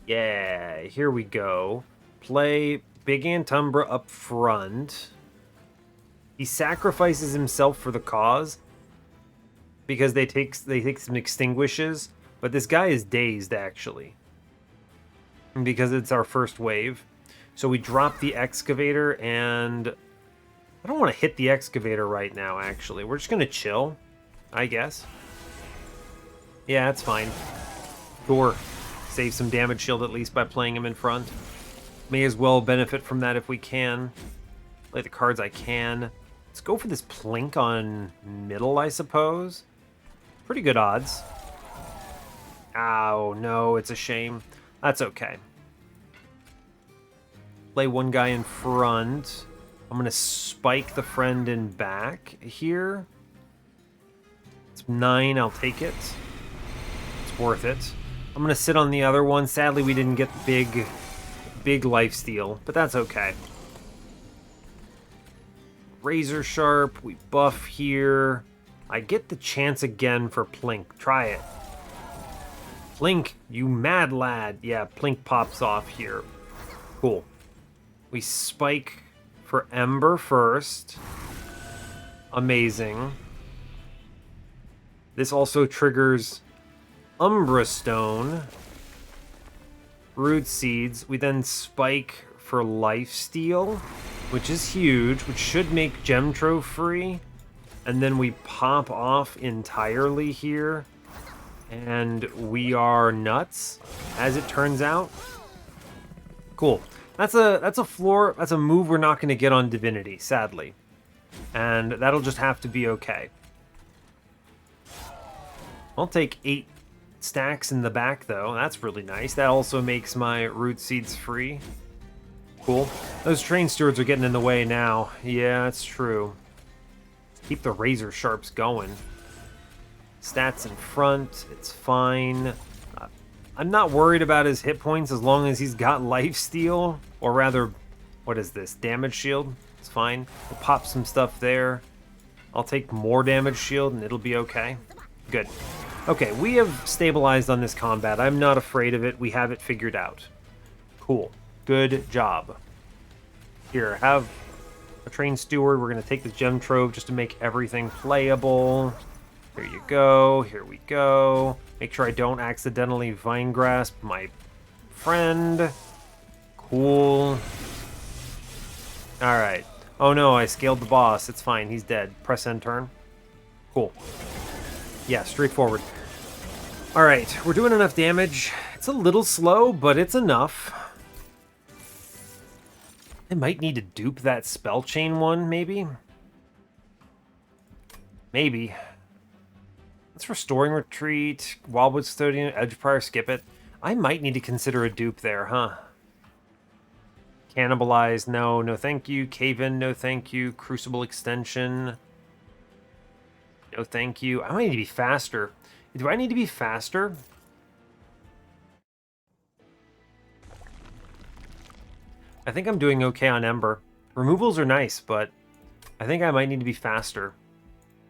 Yeah, here we go. Play Big Umbra up front. He sacrifices himself for the cause because they take some extinguishes, but this guy is dazed actually because it's our first wave. So we drop the excavator, and I don't want to hit the excavator right now actually. We're just going to chill, I guess. Yeah, that's fine. Sure. Save some damage shield at least by playing him in front. May as well benefit from that if we can. Play the cards I can. Let's go for this plink on middle, I suppose. Pretty good odds. Oh, no, it's a shame. That's okay. Play one guy in front. I'm going to spike the friend in back here. It's 9, I'll take it. It's worth it. I'm going to sit on the other one. Sadly, we didn't get big lifesteal, but that's okay. Razor Sharp, we buff here. I get the chance again for Plink. Try it. Plink, you mad lad. Yeah, Plink pops off here. Cool. We spike for Ember first. Amazing. This also triggers Umbra Stone. Root Seeds. We then spike for Lifesteal, which is huge, which should make Gemtrove free. And then we pop off entirely here. And we are nuts, as it turns out. Cool. That's a move we're not going to get on Divinity, sadly. And that'll just have to be okay. I'll take 8 stacks in the back, though. That's really nice. That also makes my root seeds free. Cool. Those train stewards are getting in the way now. Yeah, that's true. Keep the razor sharps going. Stats in front. It's fine. I'm not worried about his hit points as long as he's got lifesteal. Or rather, what is this? Damage shield? It's fine. We'll pop some stuff there. I'll take more damage shield and it'll be okay. Good. Okay, we have stabilized on this combat. I'm not afraid of it. We have it figured out. Cool. Good job. Here, have a train steward. We're going to take the gem trove just to make everything playable. Here you go. Here we go. Make sure I don't accidentally vine grasp my friend. Cool. Alright. Oh no, I scaled the boss. It's fine. He's dead. Press end turn. Cool. Yeah, straightforward. Alright, we're doing enough damage. It's a little slow, but it's enough. I might need to dupe that spell chain one, maybe? Maybe. Let's Restoring Retreat, Wildwood Custodian, Edgeprior, skip it. I might need to consider a dupe there, huh? Cannibalize, no, no thank you. Cave-In, no thank you. Crucible Extension, no thank you. I might need to be faster. Do I need to be faster? I think I'm doing okay on Ember. Removals are nice, but I think I might need to be faster.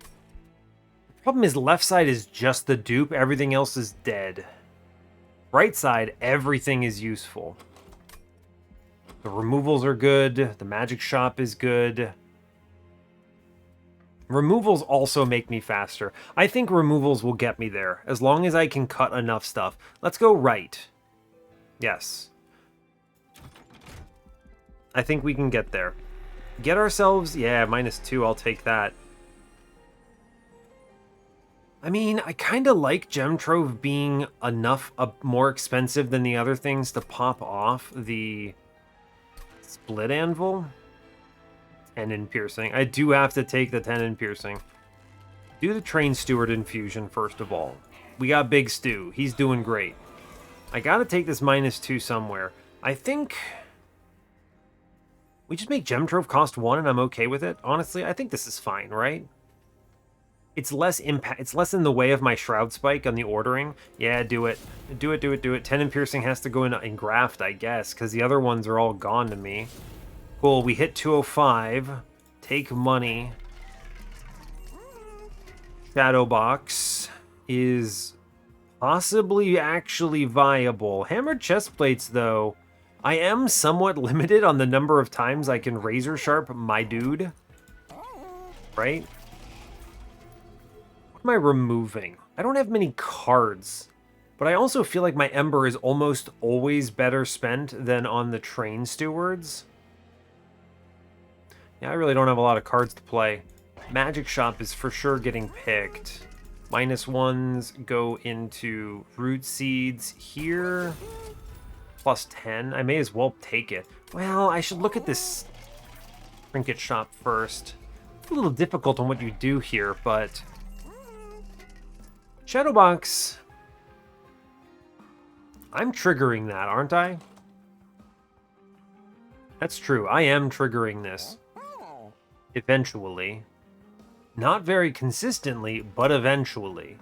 The problem is left side is just the dupe. Everything else is dead. Right side, everything is useful. The removals are good. The magic shop is good. Removals also make me faster. I think removals will get me there, as long as I can cut enough stuff. Let's go right. Yes. I think we can get there. Get ourselves... Yeah, -2, I'll take that. I mean, I kind of like Gemtrove being enough more expensive than the other things to pop off the Split Anvil. 10 in piercing. I do have to take the 10 in piercing. Do the Train Steward infusion first of all. We got Big Stu. He's doing great. I gotta take this -2 somewhere. I think we just make Gem Trove cost 1 and I'm okay with it. Honestly, I think this is fine, right? It's less impact. It's less in the way of my Shroud Spike on the ordering. Yeah, do it. Do it, do it, do it. 10 and Piercing has to go in Graft, I guess, because the other ones are all gone to me. Cool, we hit 205. Take money. Shadow Box is possibly actually viable. Hammered Chestplates, though, I am somewhat limited on the number of times I can Razor Sharp my dude. Right? What am I removing? I don't have many cards, but I also feel like my Ember is almost always better spent than on the Train Stewards. Yeah, I really don't have a lot of cards to play. Magic Shop is for sure getting picked. -1s go into Root Seeds here. +10. I may as well take it. Well, I should look at this Trinket Shop first. It's a little difficult on what you do here, but Shadowbox. I'm triggering that, aren't I? That's true. I am triggering this. Eventually. Not very consistently, but eventually.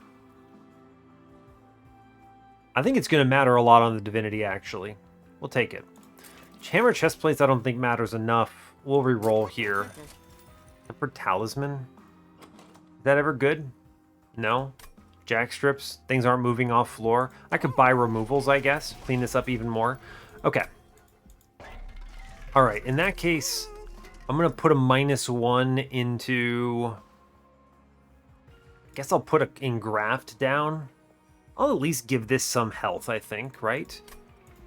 I think it's going to matter a lot on the Divinity, actually. We'll take it. Hammer Chestplates I don't think matters enough. We'll re-roll here. For Talisman? Is that ever good? No? Jack Strips? Things aren't moving off floor? I could buy removals, I guess. Clean this up even more. Okay. Alright, in that case, I'm going to put a -1 into... I guess I'll put a Engraft down. I'll at least give this some health, I think, right?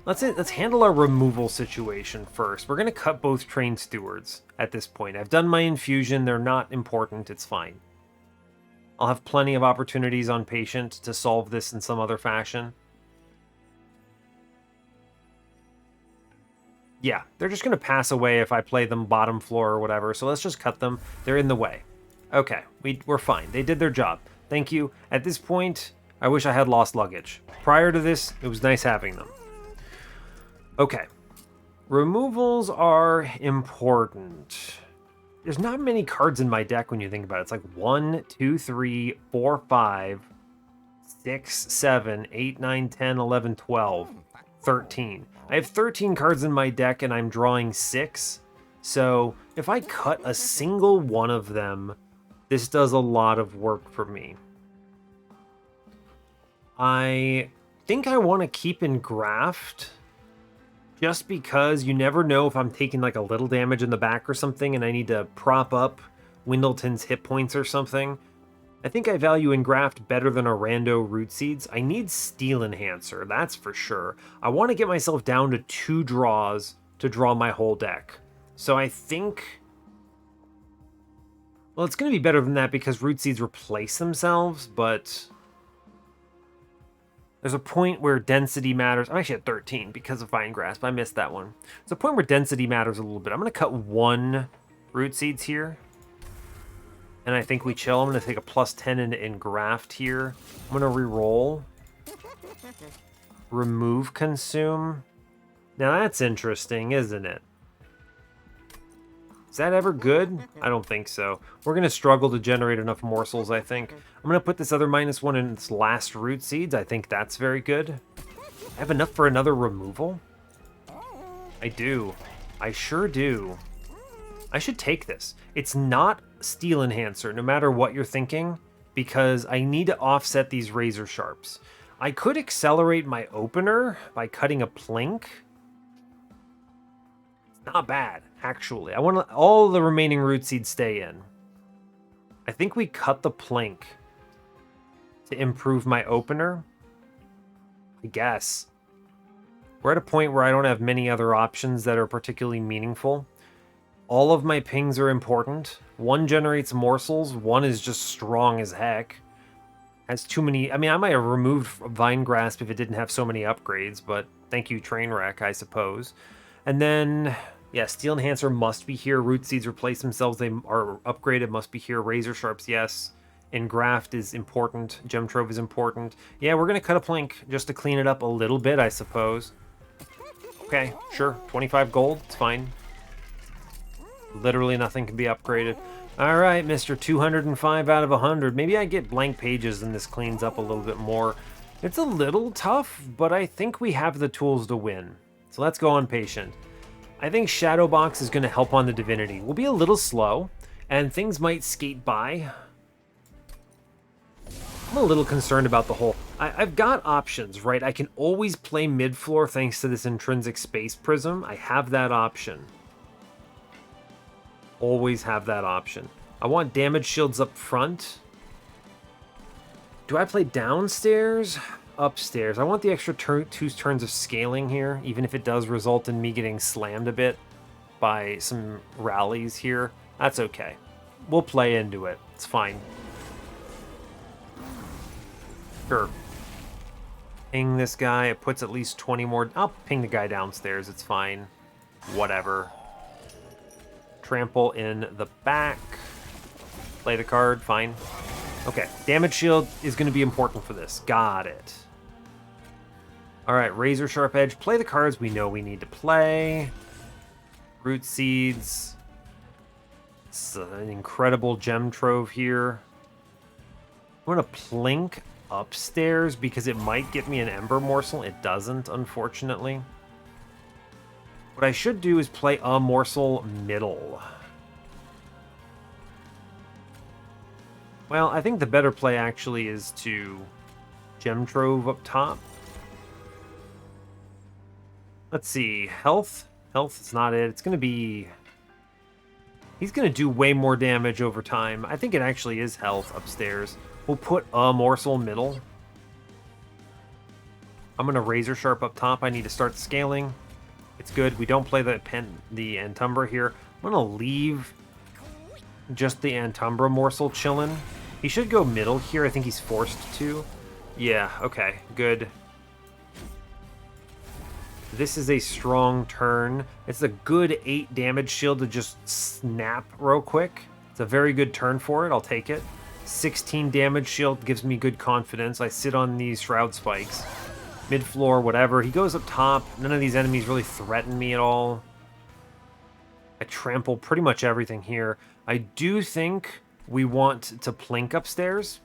Let's handle our removal situation first. We're going to cut both Train Stewards at this point. I've done my infusion. They're not important. It's fine. I'll have plenty of opportunities on Patient to solve this in some other fashion. Yeah, they're just going to pass away if I play them bottom floor or whatever, so let's just cut them. They're in the way. Okay, we're fine. They did their job. Thank you. At this point, I wish I had lost luggage. Prior to this, it was nice having them. Okay. Removals are important. There's not many cards in my deck when you think about it. It's like 1, 2, 3, 4, 5, 6, 7, 8, 9, 10, 11, 12, 13. I have 13 cards in my deck and I'm drawing 6. So if I cut a single one of them, this does a lot of work for me. I think I want to keep Engraft just because you never know if I'm taking like a little damage in the back or something and I need to prop up Windleton's hit points or something. I think I value Engraft better than a rando Root Seeds. I need Steel Enhancer, that's for sure. I want to get myself down to 2 draws to draw my whole deck. So I think... Well, it's going to be better than that because Root Seeds replace themselves, but... There's a point where density matters. I'm actually at 13 because of Vine Grasp. I missed that one. There's a point where density matters a little bit. I'm going to cut 1 Root Seeds here. And I think we chill. I'm going to take a +10 into Engraft here. I'm going to re-roll. Remove Consume. Now that's interesting, isn't it? Is that ever good? I don't think so. We're going to struggle to generate enough morsels, I think. I'm going to put this other -1 in its last Root Seeds. I think that's very good. I have enough for another removal? I do. I sure do. I should take this. It's not Steel Enhancer, no matter what you're thinking, because I need to offset these Razor Sharps. I could accelerate my opener by cutting a Plink. Not bad, actually. I want all the remaining Root Seeds stay in. I think we cut the Plink to improve my opener. I guess. We're at a point where I don't have many other options that are particularly meaningful. All of my pings are important. 1 generates morsels. 1 is just strong as heck. Has too many... I mean, I might have removed Vine Grasp if it didn't have so many upgrades, but thank you, Trainwreck, I suppose. And then... Yeah, Steel Enhancer must be here. Root Seeds replace themselves. They are upgraded, must be here. Razor Sharps, yes. Engraft is important. Gem Trove is important. Yeah, we're going to cut a plank just to clean it up a little bit, I suppose. Okay, sure. 25 gold. It's fine. Literally nothing can be upgraded. All right, Mr. 205 out of 100. Maybe I get blank pages and this cleans up a little bit more. It's a little tough, but I think we have the tools to win. So let's go on patient. I think Shadowbox is going to help on the Divinity. We'll be a little slow, and things might skate by. I'm a little concerned about the whole... I've got options, right? I can always play mid-floor thanks to this Intrinsic Space Prism. I have that option. Always have that option. I want damage shields up front. Do I play downstairs? Upstairs. I want the extra two turns of scaling here, even if it does result in me getting slammed a bit by some rallies here. That's okay. We'll play into it. It's fine. Sure. Ping this guy. It puts at least 20 more. I'll ping the guy downstairs. It's fine. Whatever. Trample in the back. Play the card. Fine. Okay. Damage shield is going to be important for this. Got it. Alright. Razor Sharp Edge. Play the cards we know we need to play. Root Seeds. It's an incredible gem trove here. I'm going to plink upstairs because it might get me an Ember Morsel. It doesn't, unfortunately. What I should do is play a morsel middle. Well, I think the better play actually is to Gem Trove up top. Let's see. Health. Health is not it. It's going to be... He's going to do way more damage over time. I think it actually is health upstairs. We'll put a morsel middle. I'm going to Razor Sharp up top. I need to start scaling. It's good. We don't play the Antumbra here. I'm going to leave just the Antumbra morsel chillin'. He should go middle here. I think he's forced to. Yeah, okay. Good. This is a strong turn. It's a good 8 damage shield to just snap real quick. It's a very good turn for it. I'll take it. 16 damage shield gives me good confidence. I sit on these Shroud Spikes. Mid-floor, whatever. He goes up top. None of these enemies really threaten me at all. I trample pretty much everything here. I do think we want to plink upstairs.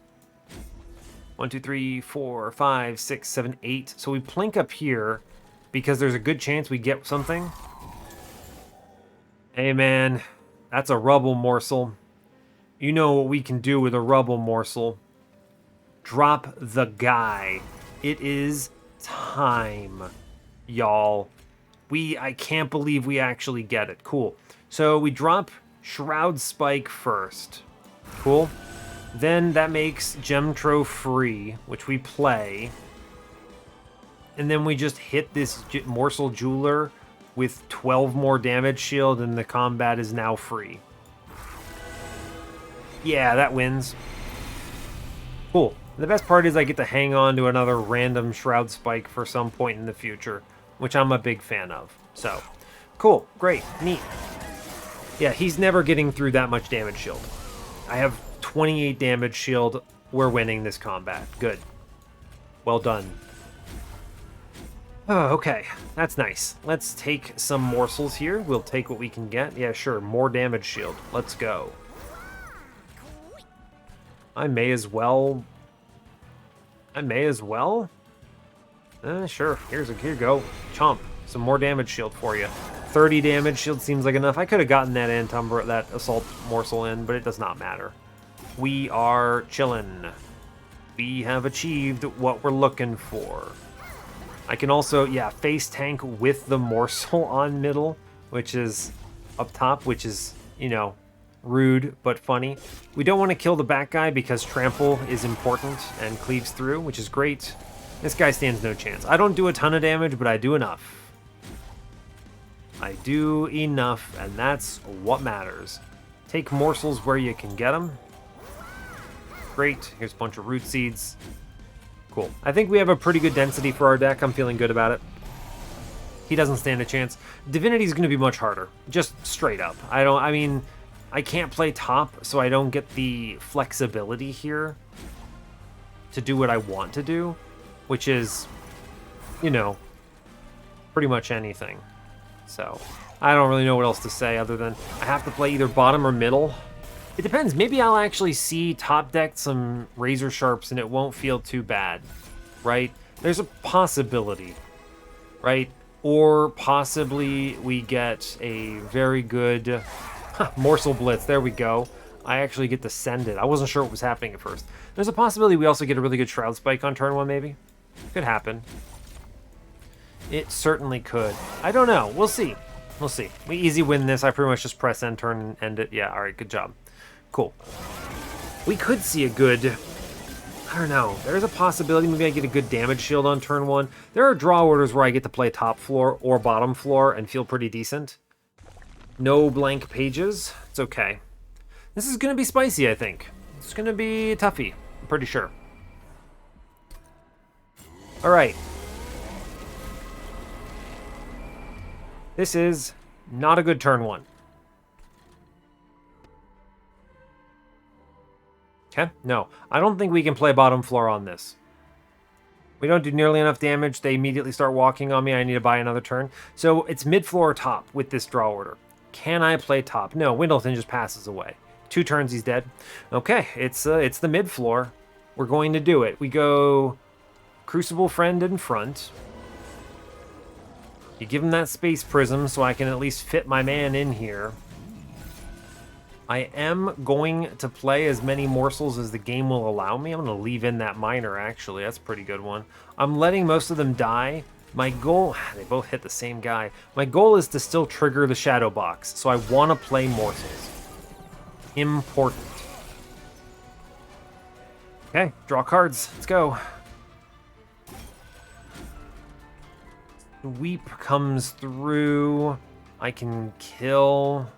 1, 2, 3, 4, 5, 6, 7, 8. So we plink up here because there's a good chance we get something. Hey man, that's a rubble morsel. You know what we can do with a rubble morsel. Drop the guy. It is time, y'all. I can't believe we actually get it. Cool. So we drop Shroud Spike first. Cool. Then that makes Gem Trove free, which we play. And then we just hit this Morsel Jeweler with 12 more damage shield, and the combat is now free. Yeah, that wins. Cool. The best part is I get to hang on to another random Shroud Spike for some point in the future, which I'm a big fan of. So, cool. Great. Neat. Yeah, he's never getting through that much damage shield. I have 28 damage shield. We're winning this combat. Good. Well done. Oh, okay. That's nice. Let's take some morsels here. We'll take what we can get. Yeah, sure. More damage shield. Let's go. I may as well... Sure. Here you go. Chomp. Some more damage shield for you. 30 damage shield seems like enough. I could have gotten that Antumbra, that Assault Morsel in, but it does not matter. We are chillin'. We have achieved what we're looking for. I can also, yeah, face tank with the morsel on middle, which is up top, which is, you know, rude but funny. We don't want to kill the back guy because trample is important and cleaves through, which is great. This guy stands no chance. I don't do a ton of damage, but I do enough. I do enough, and that's what matters. Take morsels where you can get them. Great. Here's a bunch of root seeds. Cool. I think we have a pretty good density for our deck. I'm feeling good about it. He doesn't stand a chance. Divinity is going to be much harder. Just straight up. I mean, I can't play top, so I don't get the flexibility here to do what I want to do, which is, you know, pretty much anything. So I don't really know what else to say other than I have to play either bottom or middle. It depends. Maybe I'll actually see top deck some Razor Sharps and it won't feel too bad, right? There's a possibility, right? Or possibly we get a very good Morsel Blitz. There we go. I actually get to send it. I wasn't sure what was happening at first. There's a possibility we also get a really good Shroud Spike on turn 1, maybe. Could happen. It certainly could. I don't know. We'll see. We'll see. We easy win this. I pretty much just press end turn and end it. Yeah, alright, good job. Cool. We could see a good... I don't know. There's a possibility maybe I get a good damage shield on turn 1. There are draw orders where I get to play top floor or bottom floor and feel pretty decent. No blank pages. It's okay. This is going to be spicy, I think. It's going to be toughy. I'm pretty sure. Alright. This is not a good turn 1. Okay, no. I don't think we can play bottom floor on this. We don't do nearly enough damage. They immediately start walking on me. I need to buy another turn. So it's mid floor or top with this draw order. Can I play top? No, Windleton just passes away. 2 turns, he's dead. Okay, it's the mid floor. We're going to do it. We go Crucible Friend in front. You give him that Space Prism so I can at least fit my man in here. I am going to play as many morsels as the game will allow me. I'm going to leave in that miner, actually. That's a pretty good one. I'm letting most of them die. My goal... They both hit the same guy. My goal is to still trigger the Shadow Box, so I want to play morsels. Important. Okay, draw cards. Let's go. Sweep comes through. I can kill...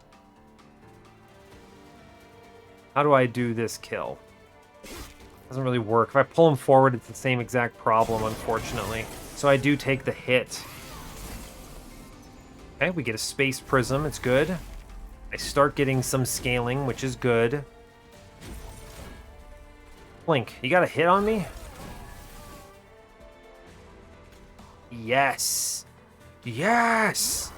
How do I do this kill? Doesn't really work. If I pull him forward, it's the same exact problem, unfortunately. So I do take the hit. Okay, we get a Space Prism. It's good. I start getting some scaling, which is good. Blink, you got a hit on me? Yes! Yes!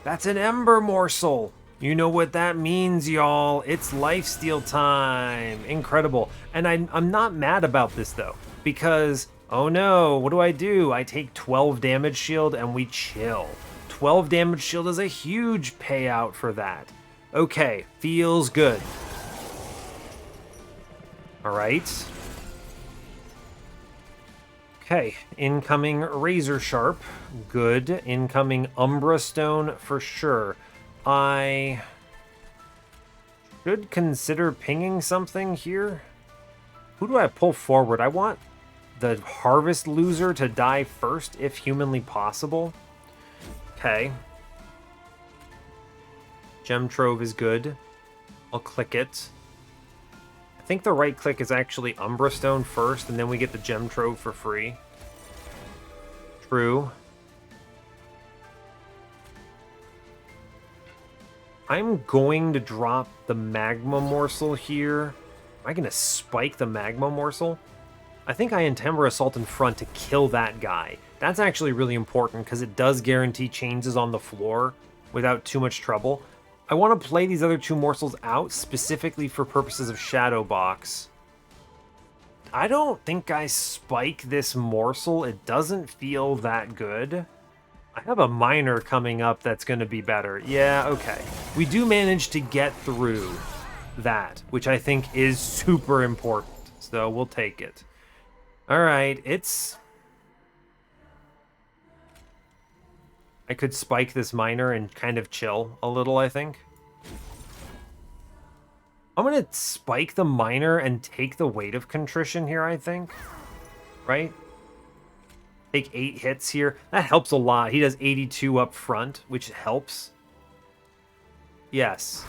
That's an Ember Morsel! You know what that means, y'all. It's lifesteal time. Incredible. And I'm not mad about this, though, because, oh no, what do? I take 12 damage shield and we chill. 12 damage shield is a huge payout for that. Okay, feels good. All right. Okay, incoming Razor Sharp. Good. Incoming Umbra Stone for sure. I should consider pinging something here. Who do I pull forward? I want the Harvest Loser to die first, if humanly possible. Okay. Gem Trove is good. I'll click it. I think the right click is actually Umbra Stone first, and then we get the Gem Trove for free. True. I'm going to drop the Magma Morsel here. Am I going to spike the Magma Morsel? I think I intend Assault in front to kill that guy. That's actually really important because it does guarantee changes on the floor without too much trouble. I want to play these other 2 morsels out specifically for purposes of Shadow Box. I don't think I spike this morsel. It doesn't feel that good. I have a miner coming up that's going to be better. Yeah, okay. We do manage to get through that, which I think is super important. So we'll take it. All right, it's... I could spike this miner and kind of chill a little, I think. I'm going to spike the miner and take the weight of contrition here, I think. Right? Take 8 hits here. That helps a lot. He does 82 up front, which helps. Yes.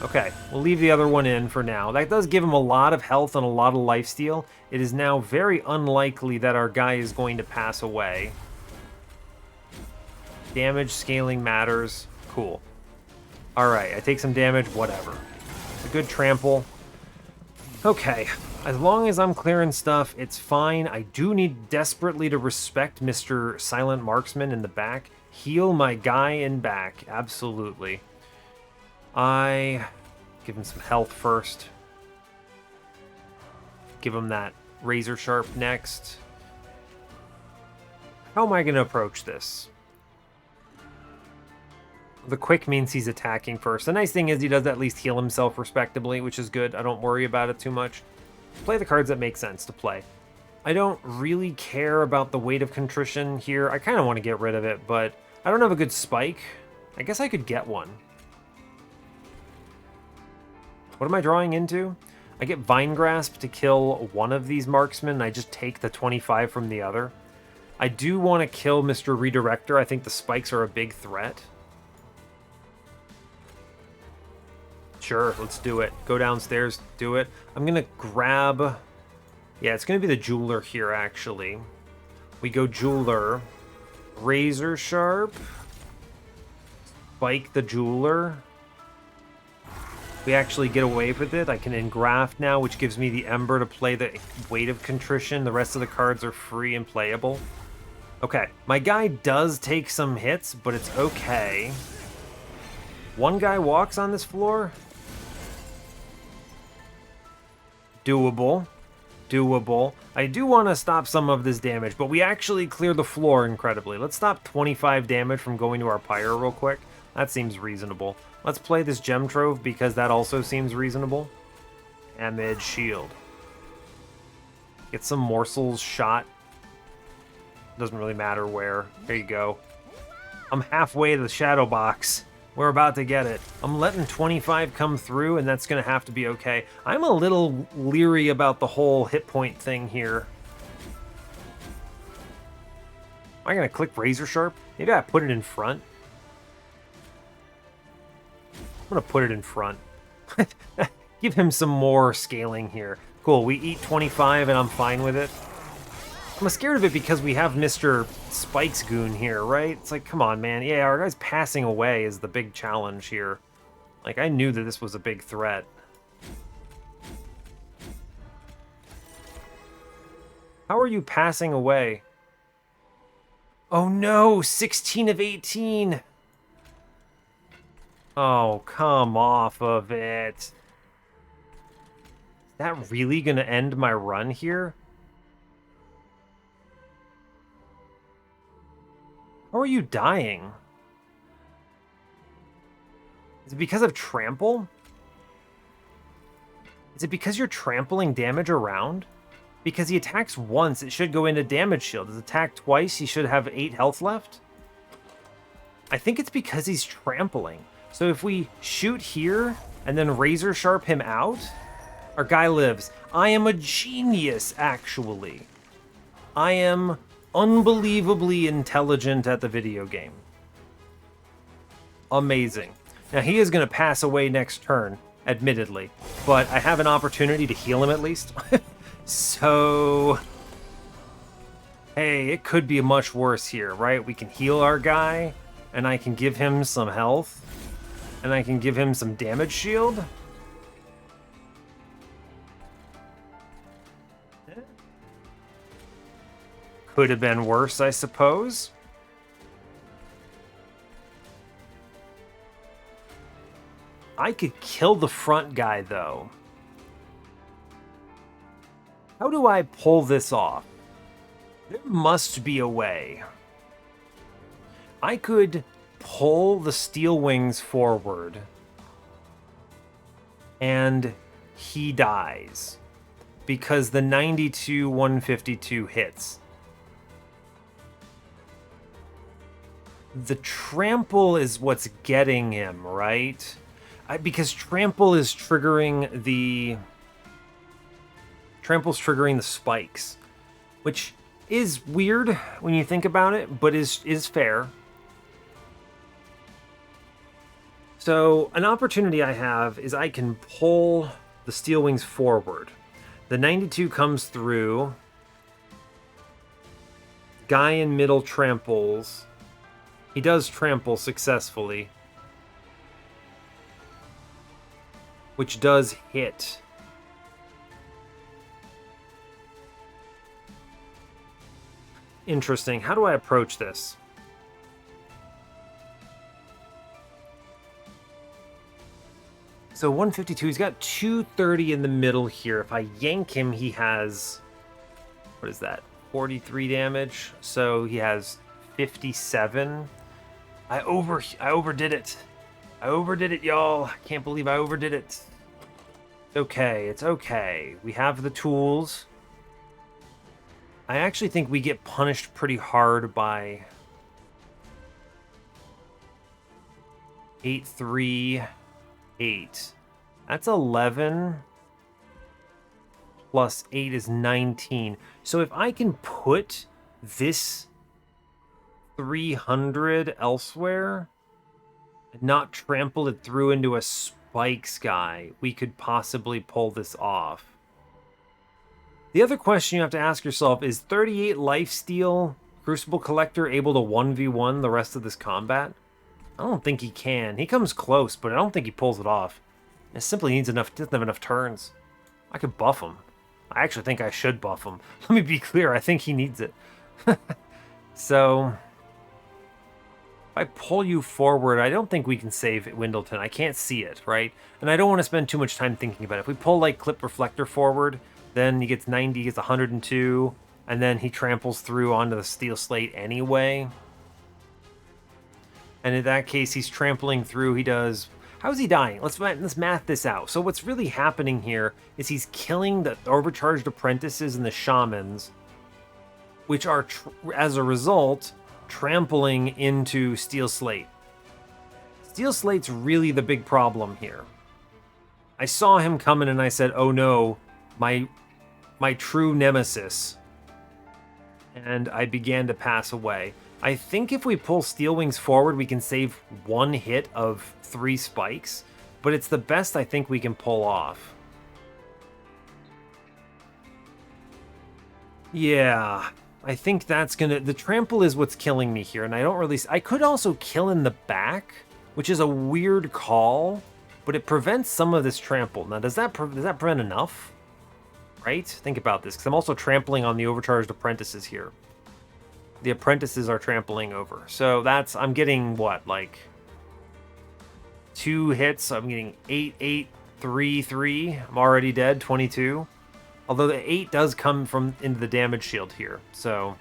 Okay, we'll leave the other one in for now. That does give him a lot of health and a lot of lifesteal. It is now very unlikely that our guy is going to pass away. Damage scaling matters. Cool. Alright, I take some damage, whatever. It's a good trample. Okay, as long as I'm clearing stuff, it's fine. I do need desperately to respect Mr. Silent Marksman in the back. Heal my guy in back, absolutely. I give him some health first. Give him that razor sharp next. How am I going to approach this? The quick means he's attacking first. The nice thing is he does at least heal himself respectably, which is good. I don't worry about it too much. Play the cards that make sense to play. I don't really care about the Weight of Contrition here. I kind of want to get rid of it, but I don't have a good spike. I guess I could get one. What am I drawing into? I get Vine Grasp to kill one of these marksmen, and I just take the 25 from the other. I do want to kill Mr. Redirector. I think the spikes are a big threat. Sure, let's do it. Go downstairs, do it. I'm going to grab... Yeah, it's going to be the Jeweler here, actually. We go Jeweler. Razor Sharp. Spike the Jeweler. We actually get away with it. I can engraft now, which gives me the Ember to play the Weight of Contrition. The rest of the cards are free and playable. Okay, my guy does take some hits, but it's okay. One guy walks on this floor. Doable. Doable. I do want to stop some of this damage, but we actually clear the floor incredibly. Let's stop 25 damage from going to our Pyre real quick. That seems reasonable. Let's play this Gem Trove because that also seems reasonable. Damage shield. Get some morsels shot. Doesn't really matter where. There you go. I'm halfway to the shadow box. We're about to get it. I'm letting 25 come through, and that's going to have to be okay. I'm a little leery about the whole hit point thing here. Am I going to click Razor Sharp? Maybe I put it in front. I'm going to put it in front. Give him some more scaling here. Cool, we eat 25, and I'm fine with it. I'm scared of it because we have Mr. Spikes Goon here, right? It's like, come on, man. Yeah, our guy's passing away is the big challenge here. Like, I knew that this was a big threat. How are you passing away? Oh no, 16 of 18. Oh, come off of it. Is that really gonna end my run here? How are you dying? Is it because of trample? Is it because you're trampling damage around? Because he attacks once, it should go into damage shield. Does attack twice, he should have 8 health left? I think it's because he's trampling. So if we shoot here and then razor sharp him out, our guy lives. I am a genius, actually. I am unbelievably intelligent at the video game. Amazing. Now, he is going to pass away next turn, admittedly, but I have an opportunity to heal him at least. So, hey, it could be much worse here, right? We can heal our guy, and I can give him some health, and I can give him some damage shield. Could have been worse, I suppose. I could kill the front guy, though. How do I pull this off? There must be a way. I could pull the Steel Wings forward, and he dies because the 92-152 hits. The trample is what's getting him, right? Because trample is triggering the... Trample's triggering the spikes, which is weird when you think about it, but is fair. So an opportunity I have is I can pull the Steel Wings forward. The 92 comes through. Guy in middle tramples. He does trample successfully. which does hit. Interesting. How do I approach this? So 152, he's got 230 in the middle here. If I yank him, he has, what is that, 43 damage. So he has 57. I overdid it. I overdid it, y'all. I can't believe I overdid it. It's okay, it's okay. We have the tools. I actually think we get punished pretty hard by 8, 3, 8. That's 11. Plus 8 is 19. So if I can put this 300 elsewhere and not trample it through into a spikes guy, we could possibly pull this off. The other question you have to ask yourself is 38 lifesteal Crucible Collector able to 1v1 the rest of this combat? I don't think he can. He comes close, but I don't think he pulls it off. It simply needs enough, doesn't have enough turns. I could buff him. I actually think I should buff him. Let me be clear, I think he needs it. So, if I pull you forward, I don't think we can save Windleton. I can't see it, right? And I don't want to spend too much time thinking about it. If we pull like Clip Reflector forward, then he gets 90, he gets 102, and then he tramples through onto the Steel Slate anyway. And in that case, he's trampling through. He does... How is he dying? Let's math this out. So what's really happening here is he's killing the overcharged apprentices and the shamans, which are, as a result, trampling into Steel Slate. Steel Slate's really the big problem here. I saw him coming and I said, oh no, my true nemesis. And I began to pass away. I think if we pull Steel Wings forward, we can save one hit of 3 spikes, but it's the best I think we can pull off. Yeah, I think that's gonna... The trample is what's killing me here, and I don't really... I could also kill in the back, which is a weird call, but it prevents some of this trample. Now, does that prevent enough? Right? Think about this, because I'm also trampling on the overcharged apprentices here. The apprentices are trampling over. So that's, I'm getting what, like 2 hits. I'm getting 8, 8, 3, 3. I'm already dead, 22. Although the 8 does come from into the damage shield here. So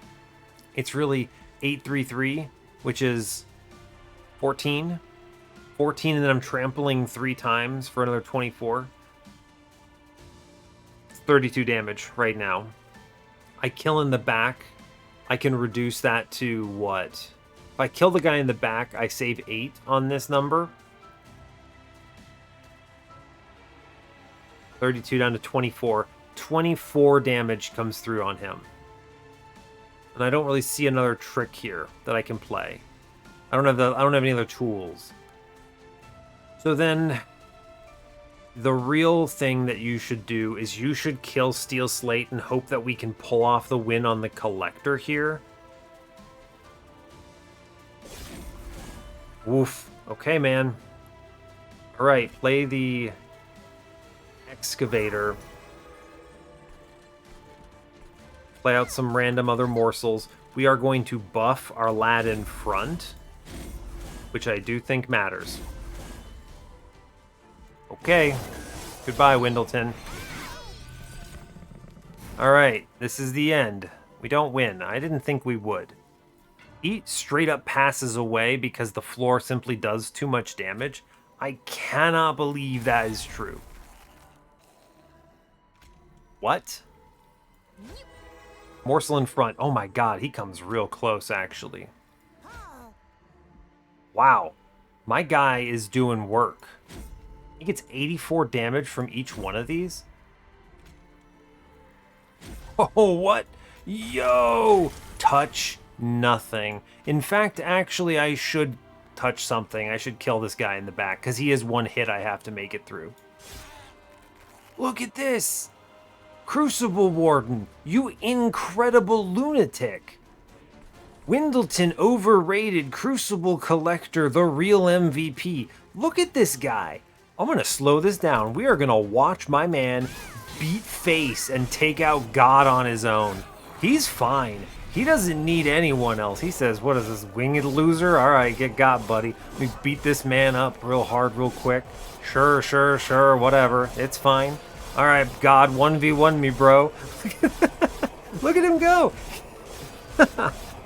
it's really 8, 3, 3, which is 14. 14, and then I'm trampling 3 times for another 24. It's 32 damage right now. I kill in the back. I can reduce that to what? If I kill the guy in the back, I save 8 on this number. 32 down to 24. 24 damage comes through on him. And I don't really see another trick here that I can play. I don't have any other tools. So then the real thing that you should do is you should kill Steel Slate and hope that we can pull off the win on the Collector here. Woof. Okay, man. Alright, play the Excavator. Play out some random other morsels. We are going to buff our lad in front, which I do think matters. Okay. Goodbye, Windleton. Alright, this is the end. We don't win. I didn't think we would. He straight up passes away because the floor simply does too much damage. I cannot believe that is true. What? Morsel in front. Oh my god, he comes real close, actually. Wow. My guy is doing work. He gets 84 damage from each one of these? Oh, what? Yo! Touch nothing. In fact, actually, I should touch something. I should kill this guy in the back, because he is one hit I have to make it through. Look at this! Crucible Warden, you incredible lunatic! Windleton overrated, Crucible Collector, the real MVP. Look at this guy. I'm going to slow this down. We are going to watch my man beat face and take out God on his own. He's fine. He doesn't need anyone else. He says, what is this, winged loser? All right, get got, buddy. Let me beat this man up real hard, real quick. Sure, whatever. It's fine. All right, God, 1v1 me, bro. Look at him go.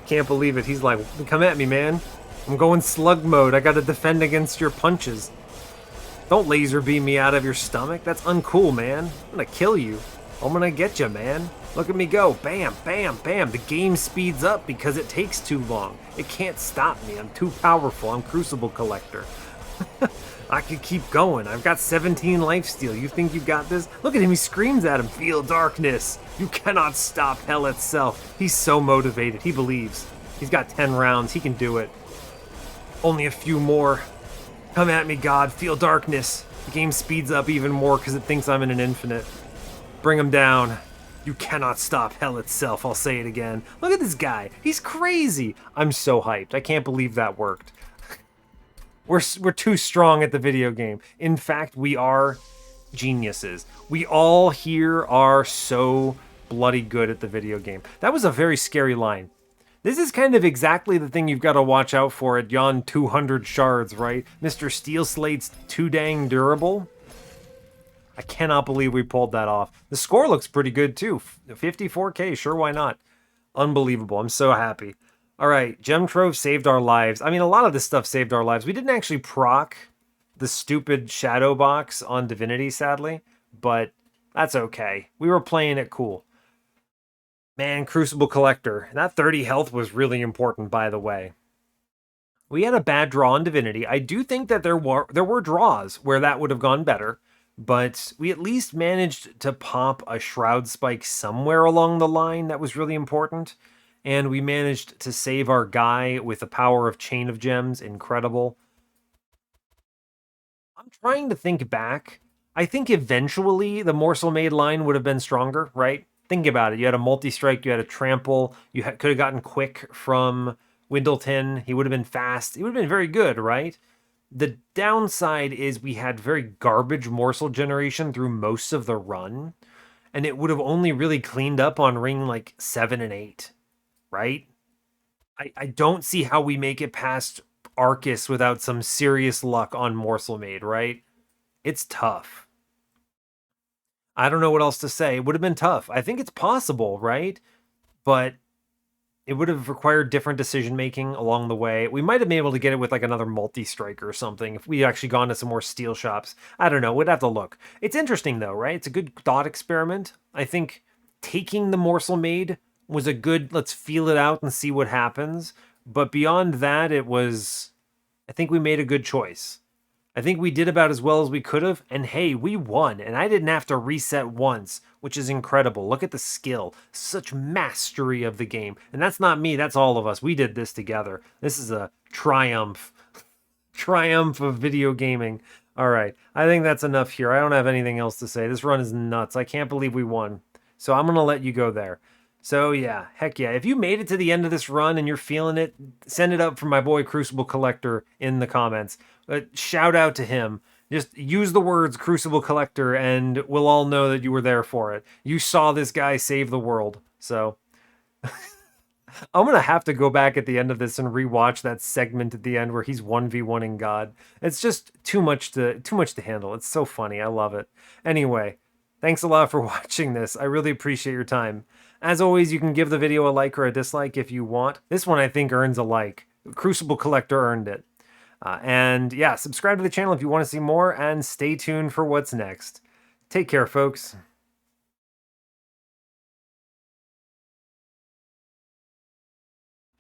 Can't believe it. He's like, come at me, man. I'm going slug mode. I got to defend against your punches. Don't laser beam me out of your stomach. That's uncool, man. I'm gonna kill you. I'm gonna get you, man. Look at me go. Bam, bam, bam. The game speeds up because it takes too long. It can't stop me. I'm too powerful. I'm Crucible Collector. I could keep going. I've got 17 lifesteal. You think you got this? Look at him. He screams at him. Feel darkness. You cannot stop hell itself. He's so motivated. He believes. He's got 10 rounds. He can do it. Only a few more. Come at me, God. Feel darkness. The game speeds up even more because it thinks I'm in an infinite. Bring him down. You cannot stop hell itself. I'll say it again. Look at this guy. He's crazy. I'm so hyped. I can't believe that worked. We're too strong at the video game. In fact, we are geniuses. We all here are so bloody good at the video game. That was a very scary line. This is kind of exactly the thing you've got to watch out for at yon 200 shards, right? Mr. Steel Slate's too dang durable. I cannot believe we pulled that off. The score looks pretty good too. 54k, sure, why not? Unbelievable, I'm so happy. All right, Gem Trove saved our lives. I mean, a lot of this stuff saved our lives. We didn't actually proc the stupid shadow box on Divinity, sadly, but that's okay. We were playing it cool. Man, Crucible Collector. That 30 health was really important, by the way. We had a bad draw on Divinity. I do think that there were draws where that would have gone better, but we at least managed to pop a Shroud Spike somewhere along the line that was really important, and we managed to save our guy with the power of Chain of Gems. Incredible. I'm trying to think back. I think eventually the Morsel Maid line would have been stronger, right? Think about it. You had a multi-strike, you had a trample, you could have gotten quick from Windleton. He would have been fast. He would have been very good, right? The downside is we had very garbage morsel generation through most of the run, and it would have only really cleaned up on ring like 7 and 8, right? I don't see how we make it past Arcus without some serious luck on Morsel Maid, right? It's tough. I don't know what else to say. It would have been tough. I think it's possible, right? But it would have required different decision-making along the way. We might have been able to get it with like another multi-strike or something if we actually gone to some more steel shops. I don't know. We'd have to look. It's interesting, though, right? It's a good thought experiment. I think taking the Morsel Maid was a good, let's feel it out and see what happens. But beyond that, it was, I think we made a good choice. I think we did about as well as we could have, and hey, we won, and I didn't have to reset once, which is incredible. Look at the skill. Such mastery of the game. And that's not me, that's all of us. We did this together. This is a triumph. Triumph of video gaming. All right, I think that's enough here. I don't have anything else to say. This run is nuts. I can't believe we won. So I'm going to let you go there. So yeah, heck yeah. If you made it to the end of this run and you're feeling it, send it up for my boy Crucible Collector in the comments. Shout out to him. Just use the words Crucible Collector and we'll all know that you were there for it. You saw this guy save the world. So I'm going to have to go back at the end of this and rewatch that segment at the end where he's 1v1ing God. It's just too much to handle. It's so funny. I love it. Anyway, thanks a lot for watching this. I really appreciate your time. As always, you can give the video a like or a dislike if you want. This one, I think, earns a like. Crucible Collector earned it. And yeah, subscribe to the channel if you want to see more, and stay tuned for what's next. Take care, folks.